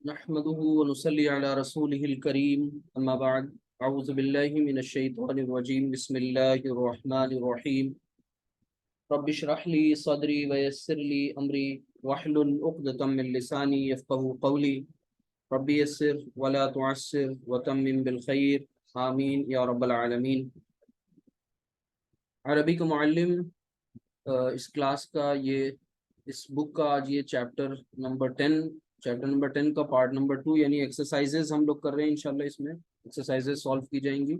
नहमदुहु व नुसल्ली अला रसूलिहिल करीम अम्मा बाद अऊज़ु बिल्लाहि मिनश शैतानिर रजीम बिस्मिल्लाहिर रहमानिर रहीम रब्बि इश्रह ली सदरी व यस्सिर ली अमरी वहलुल उक़दतम मिन लिसानी यफ़क़हू क़ौली रब्बि यस्सिर व ला तुअस्सिर व तम्मिम बिल खैर आमीन या रब्बल आलमीन। अरबी का मुअल्लिम इस क्लास का ये इस बुक का आज ये चैप्टर नंबर 10 का पार्ट नंबर 2 यानी एक्सरसाइजेज हम लोग कर रहे हैं। इंशाल्लाह इसमें एक्सरसाइजेज सॉल्व की जाएंगी।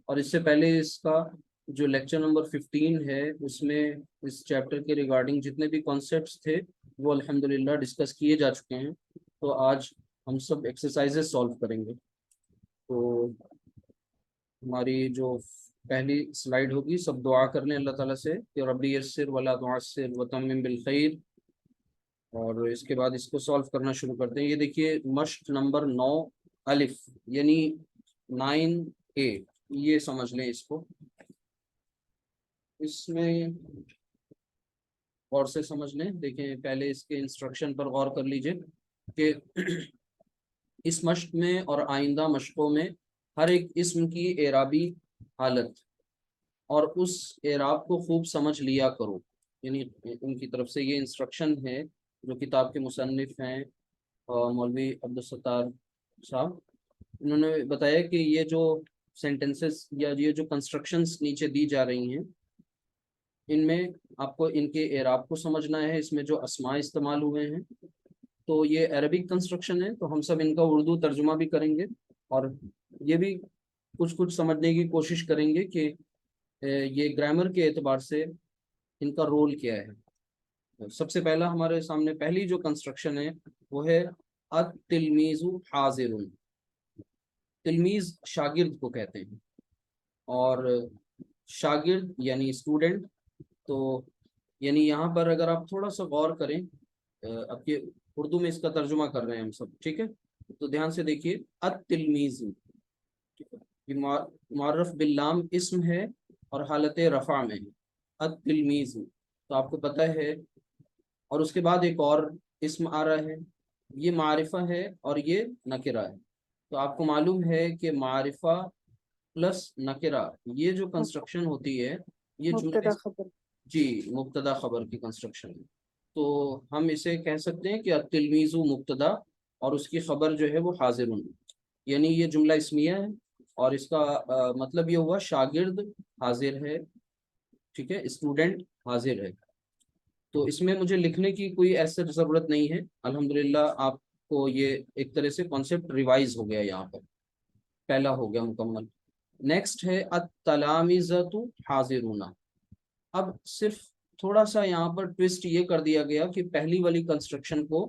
और इससे पहले इसका जो लेक्चर नंबर 15 है उसमें इस चैप्टर के रिगार्डिंग जितने भी कॉन्सेप्ट्स थे वो अल्हम्दुलिल्लाह डिस्कस किए जा चुके हैं। तो आज हम सब एक्सरसाइजेज सॉल्व करेंगे। तो हमारी जो पहली स्लाइड होगी, सब दुआ कर लें अल्लाह ताला से कि रब्बी यस्सिर वला तुअस्सिर व तम्मिम बिल खैर। और इसके बाद इसको सॉल्व करना शुरू करते हैं। ये देखिए मश्क नंबर 9 अलिफ यानी 9A, ये समझ लें इसको। इसमें गौर से समझ लें। देखें पहले इसके इंस्ट्रक्शन पर गौर कर लीजिए कि इस मश्क में और आइंदा मश्कों में हर एक इस्म की एराबी हालत और उस एराब को खूब समझ लिया करो। यानी उनकी तरफ से ये इंस्ट्रक्शन है जो किताब के मुसन्निफ हैं मौलवी अब्दुल सत्तार साहब। उन्होंने बताया कि ये जो सेंटेंसेस या ये जो कंस्ट्रक्शंस नीचे दी जा रही हैं इनमें आपको इनके एराब को समझना है। इसमें जो अस्मा इस्तेमाल हुए हैं तो ये अरबिक कंस्ट्रक्शन है, तो हम सब इनका उर्दू तर्जुमा भी करेंगे और ये भी कुछ कुछ समझने की कोशिश करेंगे कि ये ग्रामर के एतबार से इनका रोल क्या है। सबसे पहला हमारे सामने पहली जो कंस्ट्रक्शन है वो है अत-तिलमीज़ु हाज़िरुन। तिलमीज़ शागिर्द को कहते हैं और शागिर्द यानी स्टूडेंट। तो यानी यहाँ पर अगर आप थोड़ा सा गौर करें, अब ये उर्दू में इसका तर्जुमा कर रहे हैं हम सब, ठीक है। तो ध्यान से देखिए अत-तिलमीज़ु, ठीक है। ये मुअर्रफ बिल्लाम इस्म है और हालत रफ़ा में अत-तिलमीज़ु, तो आपको पता है। और उसके बाद एक और इस्म आ रहा है, ये मारिफा है और ये नकिरा है। तो आपको मालूम है कि मारिफा प्लस नकिरा ये जो कंस्ट्रक्शन होती है ये जुमले, मुब्तदा खबर। जी, मुब्तदा खबर की कंस्ट्रक्शन है। तो हम इसे कह सकते हैं कि अतिलमीज़ु मुब्तदा और उसकी खबर जो है वो हाजिरुन, यानी ये जुमला इस्मिया है और इसका मतलब ये हुआ शागिर्द हाजिर है, ठीक है, स्टूडेंट हाजिर है। तो इसमें मुझे लिखने की कोई ऐसे ज़रूरत नहीं है। अल्हम्दुलिल्लाह आपको ये एक तरह से कॉन्सेप्ट रिवाइज हो गया, यहाँ पर पहला हो गया मुकम्मल। नेक्स्ट है अत-तलामिज़तु हाजिरुना। अब सिर्फ थोड़ा सा यहाँ पर ट्विस्ट ये कर दिया गया कि पहली वाली कंस्ट्रक्शन को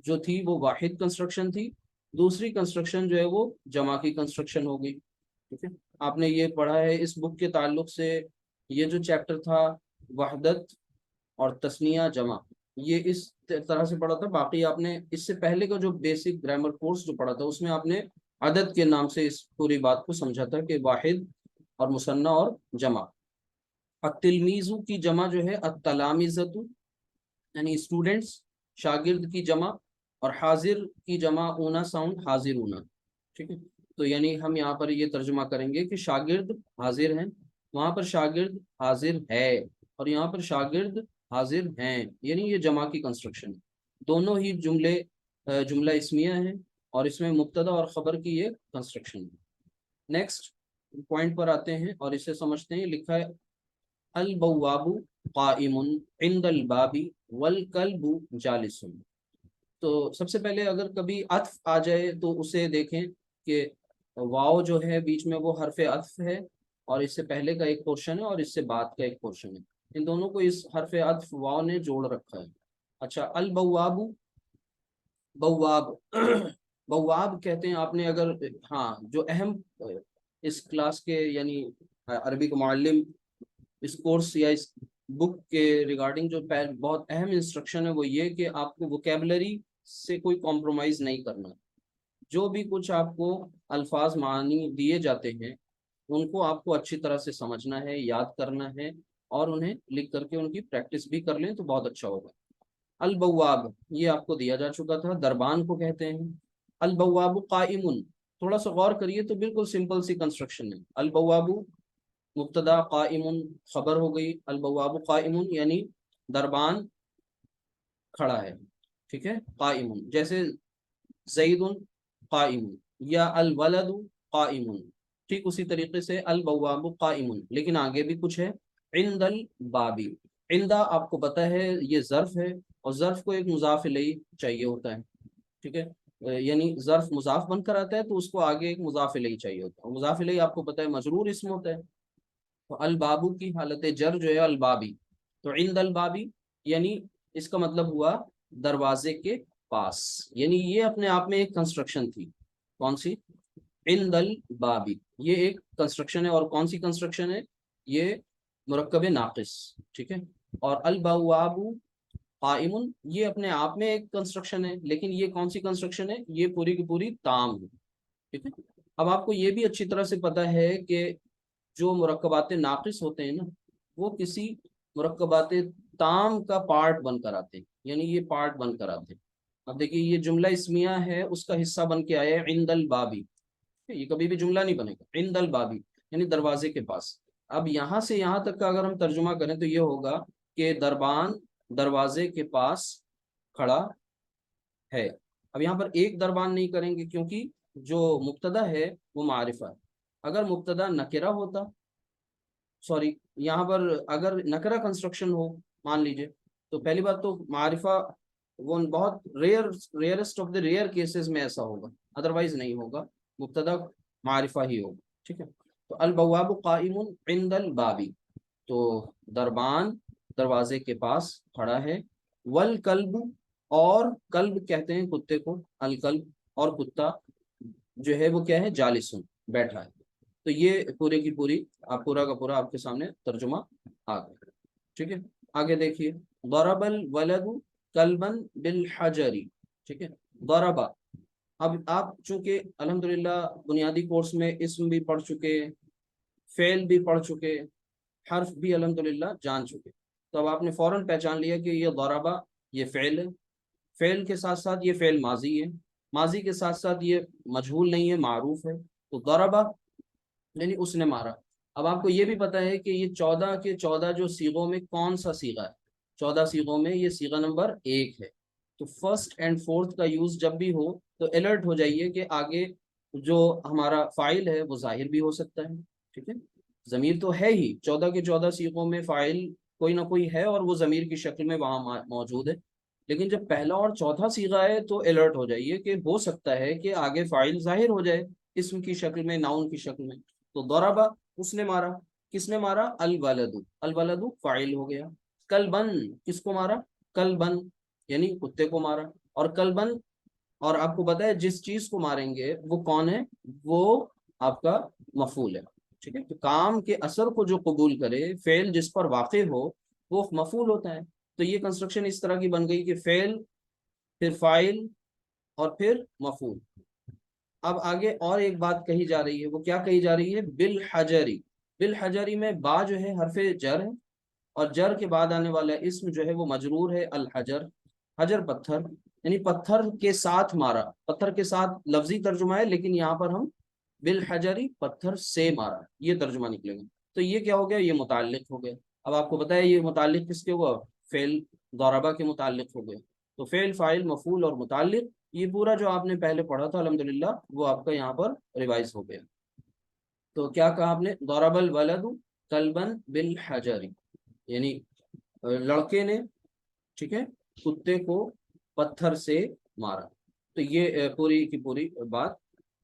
जो थी वो वाहिद कंस्ट्रक्शन थी, दूसरी कंस्ट्रक्शन जो है वो जमा की कंस्ट्रक्शन हो गई, ठीक है। आपने ये पढ़ा है इस बुक के ताल्लुक से। ये जो चैप्टर था वहदत और तस्निया जमा, ये इस तरह से पढ़ा था। बाकी आपने इससे पहले का जो बेसिक ग्रामर कोर्स जो पढ़ा था उसमें आपने अदद के नाम से इस पूरी बात को समझा था कि वाहिद और मुसन्ना और जमा। अतिलमीज़ु की जमा जो है अतलामिज़तु यानी स्टूडेंट्स, शागिर्द की जमा, और हाजिर की जमा ऊना साउंड हाजिर ऊना, ठीक है। तो यानी हम यहाँ पर ये तर्जुमा करेंगे कि शागिर्द हाजिर हैं, वहां पर शागिर्द हाजिर है और यहाँ पर शागिर्द हाजिर हैं, यानी ये जमा की कंस्ट्रक्शन है। दोनों ही जुमले जुमला इस्मिया है और इसमें मुब्तदा और खबर की ये कंस्ट्रक्शन है। नेक्स्ट पॉइंट पर आते हैं और इसे समझते हैं। लिखा है अल बव्वाबु काइमुन इंदल बाबी वल कल्बु जालिसुन। तो सबसे पहले अगर कभी अत्फ आ जाए तो उसे देखें कि वाव जो है बीच में वो हरफ अत्फ है और इससे पहले का एक पोर्शन है और इससे बाद का एक पोर्शन है। इन दोनों को इस हरफ अत्फ वाव ने जोड़ रखा है। अच्छा, अल बव्वाबु, बव्वाब बव्वाब कहते हैं आपने अगर, हाँ, जो अहम इस क्लास के यानी अरबी का मुअल्लिम इस कोर्स या इस बुक के रिगार्डिंग जो बहुत अहम इंस्ट्रक्शन है वो ये कि आपको वोकेबलरी से कोई कॉम्प्रोमाइज नहीं करना। जो भी कुछ आपको अल्फाज मानी दिए जाते हैं उनको आपको अच्छी तरह से समझना है, याद करना है और उन्हें लिख करके उनकी प्रैक्टिस भी कर लें तो बहुत अच्छा होगा। अल बव्वाब ये आपको दिया जा चुका था, दरबान को कहते हैं। अलबवाबु काइमुन, थोड़ा सा गौर करिए तो बिल्कुल सिंपल सी कंस्ट्रक्शन है। अलबवाबु मुब्तदा, काइमुन खबर हो गई, अलबवाबु काइमुन यानी दरबान खड़ा है, ठीक है। काइमुन जैसे ज़ैदुन काइमुन या अल वलदु काइमुन, ठीक उसी तरीके से अल बवाबु काइमुन। लेकिन आगे भी कुछ है, इंदल बाबी। इंदा आपको पता है ये ज़र्फ है, और ज़र्फ को एक मुज़ाफ इलैहि चाहिए होता है, ठीक है। यानी ज़र्फ मुज़ाफ बनकर आता है तो उसको आगे एक मुज़ाफ इलैहि चाहिए होता है, और मुज़ाफ इलैहि आपको पता है मजरूर इसम होता है। तो अल बाबू की हालत जर जो है अल बाबी, तो इंदल बाबी यानी इसका मतलब हुआ दरवाजे के पास। यानी ये अपने आप में एक कंस्ट्रक्शन थी। कौन सी? इंदल बाबी, ये एक कंस्ट्रक्शन है। और कौन सी कंस्ट्रक्शन है? ये मुरक्कब नाकिस, ठीक है। और अल बवाबु काइमुन ये अपने आप में एक कंस्ट्रक्शन है, लेकिन ये कौन सी कंस्ट्रक्शन है? ये पूरी की पूरी ताम है, ठीक है। अब आपको ये भी अच्छी तरह से पता है कि जो मुरक्कबात नाकिस होते हैं ना, वो किसी मुरक्कबात ताम का पार्ट बनकर आते हैं, यानी ये पार्ट बनकर आते हैं। अब देखिए ये जुमला इस्मिया है, उसका हिस्सा बन के आया है इंदल बाबी, ये कभी भी जुमला नहीं बनेगा। इंदल बाबी यानी दरवाजे के पास। अब यहाँ से यहाँ तक का अगर हम तर्जुमा करें तो ये होगा कि दरबान दरवाजे के पास खड़ा है। अब यहाँ पर एक दरबान नहीं करेंगे क्योंकि जो मुब्तदा है वो मारिफा है। अगर मुब्तदा नकिरा होता, सॉरी, यहाँ पर अगर नकरा कंस्ट्रक्शन हो मान लीजिए, तो पहली बात तो मारिफा वो बहुत rarest of the rare cases में ऐसा होगा, अदरवाइज नहीं होगा, मुब्तदा मारिफा ही होगा, ठीक है। तो अल बवाबु काइमुन इंदल बाबी, तो दरबान दरवाजे के पास खड़ा है। वल कल्ब, और कल्ब कहते हैं कुत्ते को, अल कल्ब, और कुत्ता जो है वो क्या है? जालिसुन, बैठा है। तो ये पूरे की पूरी आप पूरा का पूरा आपके सामने तर्जुमा आ गया, ठीक है। आगे देखिए, दरबल वलदु कल्बन बिल हजरी, ठीक है। दरबा, अब आप चूंकि अल्हम्दुलिल्लाह बुनियादी कोर्स में इस्म भी पढ़ चुके, फेल भी पढ़ चुके, हर्फ भी अल्हम्दुलिल्लाह जान चुके, तो अब आपने फौरन पहचान लिया कि ये दरबा ये फेल है, फेल के साथ साथ ये फेल माजी है, माजी के साथ साथ ये मजहूल नहीं है, मारूफ है। तो दरबा यानी उसने मारा। अब आपको ये भी पता है कि ये 14 के 14 जो सीगों में कौन सा सीगा है? 14 सीगों में ये सीगा नंबर 1 है। तो फर्स्ट एंड फोर्थ का यूज जब भी हो तो अलर्ट हो जाइए कि आगे जो हमारा फाइल है वो जाहिर भी हो सकता है, ठीक है। जमीर तो है ही, 14 के 14 सीगों में फाइल कोई ना कोई है और वो जमीर की शक्ल में वहां मौजूद है। लेकिन जब पहला और चौथा सीगा है तो अलर्ट हो जाइए कि हो सकता है कि आगे फाइल जाहिर हो जाए इसम की शक्ल में, नाउन की शक्ल में। तो दौराबा उसने मारा, किसने मारा? अल वलदु, अल वलदु फाइल हो गया। कलबन किसको मारा? कलबन यानी कुत्ते को मारा। और कलबन, और आपको पता है जिस चीज को मारेंगे वो कौन है? वो आपका मफूल है, ठीक है। तो काम के असर को जो कबूल करे, फेल जिस पर वाक़ हो, वो मफूल होता है। तो ये कंस्ट्रक्शन इस तरह की बन गई कि फेल, फिर फाइल, और फिर मफूल। अब आगे और एक बात कही जा रही है, वो क्या कही जा रही है? बिल हजरी। बिल हजरी में बा जो है हरफे जर है, और जर के बाद आने वाला इस्म जो है वो मजरूर है, अल हजर। हजर पत्थर, यानी पत्थर के साथ मारा, पत्थर के साथ लफ्जी तर्जुमा है, लेकिन यहाँ पर हम बिल हजरी पत्थर से मारा ये तर्जुमा निकलेगा। तो ये क्या हो गया? ये मुताल्लिक हो गया। अब आपको पता है ये मुताल्लिक किसके हुआ? फेल दौराबा के मुताल्लिक हो गए। तो फेल, फाइल, मफूल और मुताल्लिक, ये पूरा जो आपने पहले पढ़ा था अल्हम्दुलिल्लाह वो आपका यहाँ पर रिवाइज हो गया। तो क्या कहा आपने? दौराबल वलदु कल्बन बिल हजरी, यानी लड़के ने, ठीक है, कुत्ते को पत्थर से मारा। तो ये पूरी की पूरी बात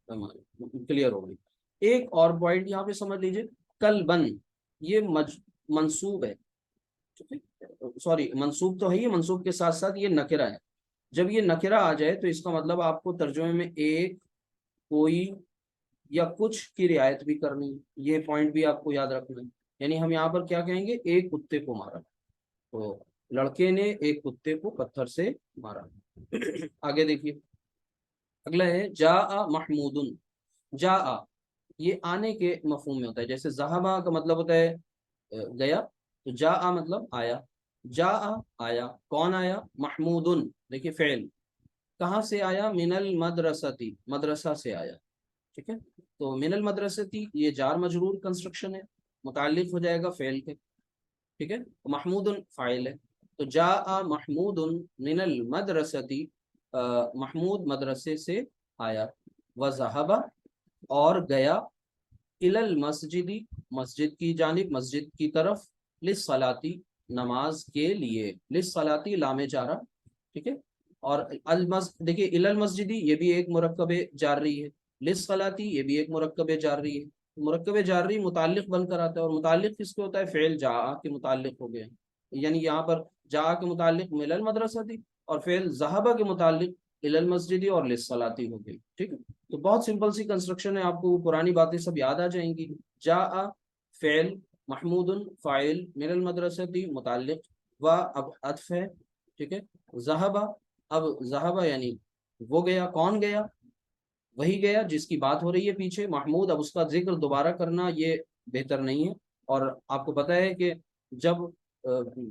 क्लियर हो गई। एक और पॉइंट यहाँ पे समझ लीजिए, कलबन ये मंसूब है, ठीक है। सॉरी, मंसूब तो है, ये मंसूब के साथ साथ ये नकिरा है। जब ये नकिरा आ जाए तो इसका मतलब आपको तर्जुमे में एक, कोई या कुछ की रियायत भी करनी है, ये पॉइंट भी आपको याद रखना है। यानी हम यहाँ पर क्या कहेंगे? एक कुत्ते को मारा, तो लड़के ने एक कुत्ते को पत्थर से मारा। आगे देखिए, अगला है जा महमूदुन। जा, ये आने के मफहूम में होता है। जैसे जहाबा का मतलब होता है गया, तो जा मतलब आया। जा आया, कौन आया? महमूदुन, देखिए फेल, کہاں سے آیا؟ من المدرستی، مدرسہ سے آیا، ٹھیک ہے. تو من المدرستی یہ جار مجرور کنسٹرکشن ہے، متعلق ہو جائے گا فعل کے، ٹھیک ہے. محمود فاعل ہے، تو جاء محمود من المدرستی، محمود مدرسے سے آیا. وذهب اور گیا، الی المسجد مسجد کی جانب، مسجد کی طرف، للصلاۃ نماز کے لیے، للصلاۃ لام جارہ، ٹھیک ہے. اور دیکھیے الی المسجد یہ بھی ایک مرکب جاری ہے، للصلاۃ یہ بھی ایک مرکب جاری ہے. مرکب جاری متعلق بن کر آتا ہے، اور متعلق کس کے ہوتا ہے؟ فعل جاء کے متعلق ہو گئے، یعنی یہاں پر جاء کے متعلق من المدرسہ تھی، اور فعل ذهب کے متعلق الی المسجد اور للصلاۃ ہو گئی، ٹھیک ہے. تو بہت سمپل سی کنسٹرکشن ہے، آپ کو پرانی باتیں سب یاد آ جائیں گی. جاء فعل، محمود فاعل، من المدرسہ متعلق، و اب عطف ہے، ٹھیک ہے. ذهب، اب ذهب یعنی وہ گیا، کون گیا؟ وہی گیا جس کی بات ہو رہی ہے پیچھے. محمود، اب اس کا ذکر دوبارہ کرنا یہ بہتر نہیں ہے، اور آپ کو پتہ ہے کہ جب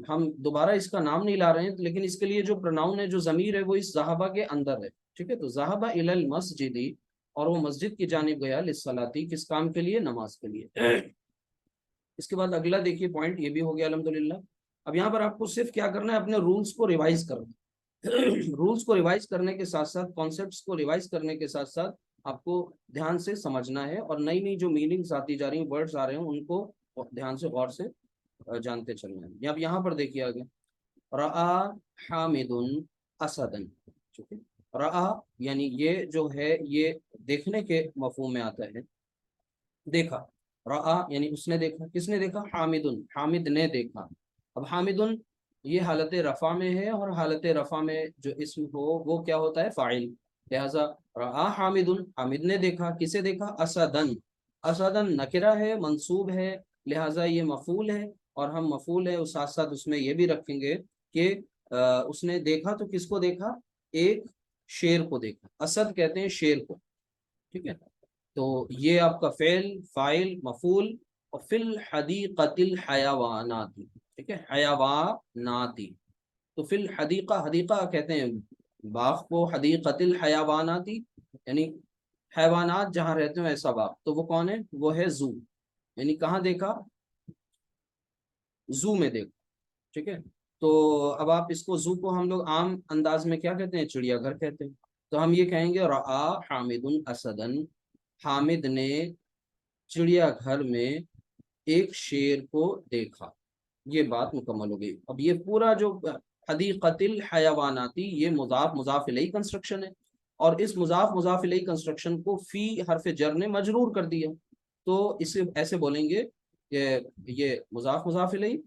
ہم دوبارہ اس کا نام نہیں لا رہے ہیں، لیکن اس کے لیے جو پروناؤن ہے، جو ضمیر ہے، وہ اس ذهب کے اندر ہے، ٹھیک ہے. تو ذهب الی المسجد، اور وہ مسجد کی جانب گیا، للصلاۃ کس کام کے لیے؟ نماز کے لیے. اس کے بعد اگلا دیکھیے پوائنٹ، یہ بھی ہو گیا الحمدللہ. اب یہاں پر آپ کو صرف کیا کرنا ہے؟ اپنے رولز کو ریوائز کرنا. رولز کو ریوائز کرنے کے ساتھ ساتھ، کانسیپٹس کو ریوائز کرنے کے ساتھ ساتھ آپ کو دھیان سے سمجھنا ہے، اور نئی نئی جو میننگز آتی جا رہی ہیں، ورڈز آ رہے ہیں، ان کو دھیان سے غور سے جانتے چلنا ہے. اب یہاں پر دیکھیے آگے، رآ حامد اسدا، ٹھیک ہے. رآ یعنی یہ جو ہے یہ دیکھنے کے مفہوم میں آتا ہے، دیکھا. رآ یعنی اس نے دیکھا، کس نے دیکھا؟ حامد، حامد نے دیکھا. اب حامد یہ حالت رفع میں ہے، اور حالت رفع میں جو اسم ہو وہ کیا ہوتا ہے؟ فاعل. لہذا رآ حامد، حامد نے دیکھا، کسے دیکھا؟ اسدن. اسدن نکرہ ہے، منصوب ہے، لہذا یہ مفعول ہے، اور ہم مفعول ہے، ساتھ ساتھ اس میں یہ بھی رکھیں گے کہ اس نے دیکھا تو کس کو دیکھا؟ ایک شیر کو دیکھا. اسد کہتے ہیں شیر کو، ٹھیک ہے. تو یہ آپ کا فعل، فاعل، مفعول. اور فی الحدیقۃ الحیوانات، ٹھیک ہے، حیوانات. تو فی الحدیقہ، حدیقہ کہتے ہیں باغ کو، حدیقۃ الحیوانات یعنی حیوانات جہاں رہتے ہیں ایسا باغ. تو وہ کون ہے؟ وہ ہے زو، یعنی کہاں دیکھا؟ زو میں دیکھا، ٹھیک ہے. تو اب آپ اس کو، زو کو ہم لوگ عام انداز میں کیا کہتے ہیں؟ چڑیا گھر کہتے ہیں. تو ہم یہ کہیں گے رآ حامد اسدن، حامد نے چڑیا گھر میں ایک شیر کو دیکھا. یہ بات مکمل ہو گئی. اب یہ پورا جو حدیقۃ الحیواناتی، یہ مضاف مضاف الیہ کنسٹرکشن ہے، اور اس مضاف مضاف الیہ کنسٹرکشن کو فی حرف جر نے مجرور کر دیا. تو اسے ایسے بولیں گے کہ یہ مضاف مضاف الیہ،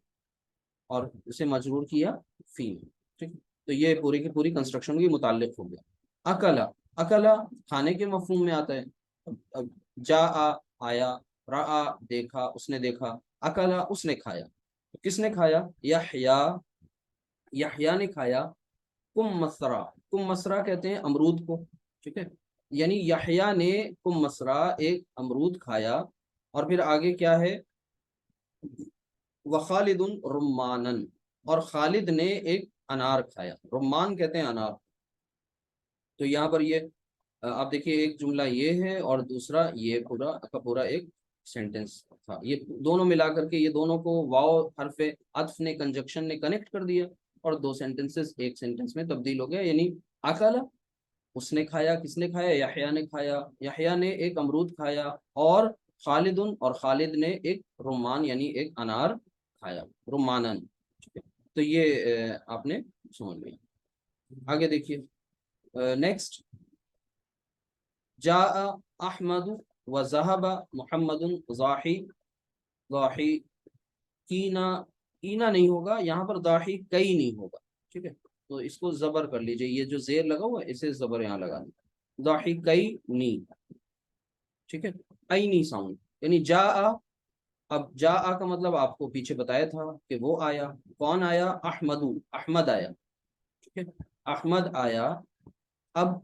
اور اسے مجرور کیا فی میں، ٹھیک. تو یہ پوری کی پوری کنسٹرکشن کی متعلق ہو گیا. اکلا، اکلا کھانے کے مفہوم میں آتا ہے. اب جا آیا، رآ دیکھا، اس نے دیکھا، اکلا اس نے کھایا. کس نے کھایا؟ یحییٰ، یحییٰ نے کھایا. کم مسرا، کم مسرا کہتے ہیں امرود کو، ٹھیک ہے. یعنی یحییٰ نے کم مسرا ایک امرود کھایا. اور پھر آگے کیا ہے؟ وخالد رمانن، اور خالد نے ایک انار کھایا. رمان کہتے ہیں انار. تو یہاں پر یہ آپ دیکھیے ایک جملہ یہ ہے، اور دوسرا یہ پورا کا پورا ایک سینٹنس تھا. یہ دونوں ملا کر کے، یہ دونوں کو واو حرف عطف نے، کنجکشن نے کنیکٹ کر دیا، اور دو سینٹنسز ایک سینٹنس میں تبدیل ہو گیا. یعنی اکلا اس نے کھایا، کس نے کھایا؟ یحییٰ نے کھایا. یحییٰ نے ایک امرود کھایا. اور خالد، اور خالد نے ایک رمان یعنی ایک انار کھایا، رمانن. تو یہ آپ نے سمجھ لیا. آگے دیکھیے نیکسٹ، جاء احمد وذهب محمد ضاحی. ضاحی کینا، کینا نہیں ہوگا یہاں پر، ضاحی کئی نہیں ہوگا، ٹھیک ہے. تو اس کو زبر کر لیجئے، یہ جو زیر لگا ہوا ہے اسے زبر یہاں لگا دیں. ضاحی کئی نی، ٹھیک ہے. اینی ساؤنڈ، یعنی جاء. اب جاء کا مطلب آپ کو پیچھے بتایا تھا کہ وہ آیا. کون آیا؟ احمد، احمد آیا، ٹھیک ہے. احمد آیا. اب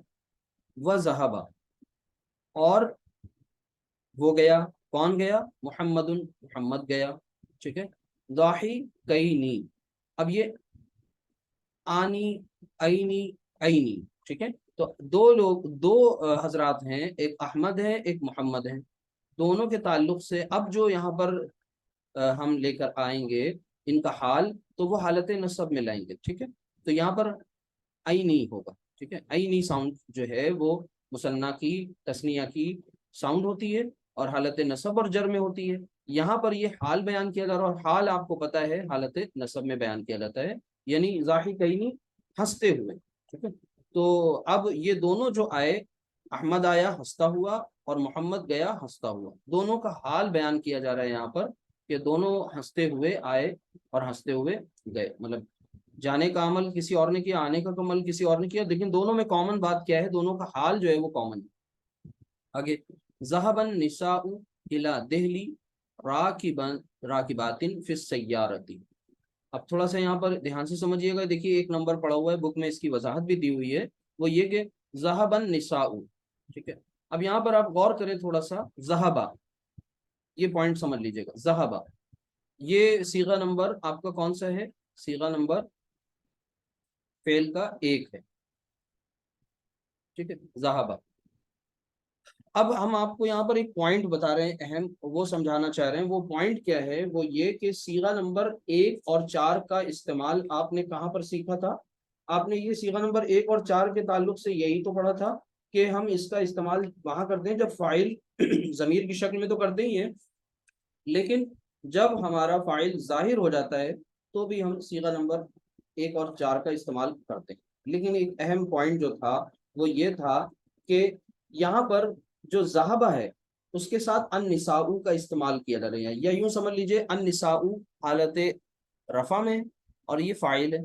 وذهب، اور وہ گیا. کون گیا؟ محمد، محمد گیا، ٹھیک ہے. ضاحی کئی نی. اب یہ آنی، اینی، اینی، ٹھیک ہے. تو دو حضرات ہیں، ایک احمد ہے ایک محمد ہے، دونوں کے تعلق سے اب جو یہاں پر ہم لے کر آئیں گے ان کا حال، تو وہ حالت نصب میں لائیں گے، ٹھیک ہے؟ تو یہاں پر نہیں ہوگا، ٹھیک ہے؟ نہیں ساؤنڈ جو ہے وہ مثنیٰ کی تثنیہ کی ساؤنڈ ہوتی ہے اور حالت نصب اور جر میں ہوتی ہے۔ یہاں پر یہ حال بیان کیا جا رہا ہے، اور حال آپ کو پتا ہے حالت نصب میں بیان کیا جاتا ہے، یعنی ظاہر کہیں ہنستے ہوئے، ٹھیک ہے؟ تو اب یہ دونوں جو آئے، احمد آیا ہنستا ہوا اور محمد گیا ہنستا ہوا، دونوں کا حال بیان کیا جا رہا ہے یہاں پر کہ دونوں ہنستے ہوئے آئے اور ہنستے ہوئے گئے، مطلب جانے کا عمل کسی اور نے کیا، آنے کا عمل کسی اور نے کیا، لیکن دونوں میں کامن بات کیا ہے؟ دونوں کا حال جو ہے وہ کامن ہے۔ آگے، ذهب النساء الى دہلی راکبات فی السیارۃ۔ اب تھوڑا سا یہاں پر دھیان سے سمجھیے گا، دیکھیے ایک نمبر پڑا ہوا ہے بک میں، اس کی وضاحت بھی دی ہوئی ہے، وہ یہ کہ ذهب النساء، ٹھیک ہے؟ اب یہاں پر آپ غور کریں تھوڑا سا، ذهب، یہ پوائنٹ سمجھ لیجیے گا، ذهب یہ صیغہ نمبر آپ کا کون سا ہے؟ صیغہ نمبر فعل کا 1 ہے، ٹھیک ہے؟ ذهب۔ اب ہم آپ کو یہاں پر ایک پوائنٹ بتا رہے ہیں اہم، وہ سمجھانا چاہ رہے ہیں، وہ پوائنٹ کیا ہے؟ وہ یہ کہ صیغہ نمبر 1 اور 4 کا استعمال آپ نے کہاں پر سیکھا تھا؟ آپ نے یہ صیغہ نمبر 1 اور 4 کے تعلق سے یہی تو پڑھا تھا کہ ہم اس کا استعمال وہاں کرتے ہیں جب فاعل ضمیر کی شکل میں تو کرتے ہی ہیں، لیکن جب ہمارا فاعل ظاہر ہو جاتا ہے تو بھی ہم صیغہ نمبر 1 اور 4 کا استعمال کرتے ہیں۔ لیکن ایک اہم پوائنٹ جو تھا وہ یہ تھا کہ یہاں پر جو ذہبہ ہے اس کے ساتھ النساء کا استعمال کیا جا رہا ہے، یا یوں سمجھ لیجئے النساء حالت رفع میں اور یہ فاعل ہے،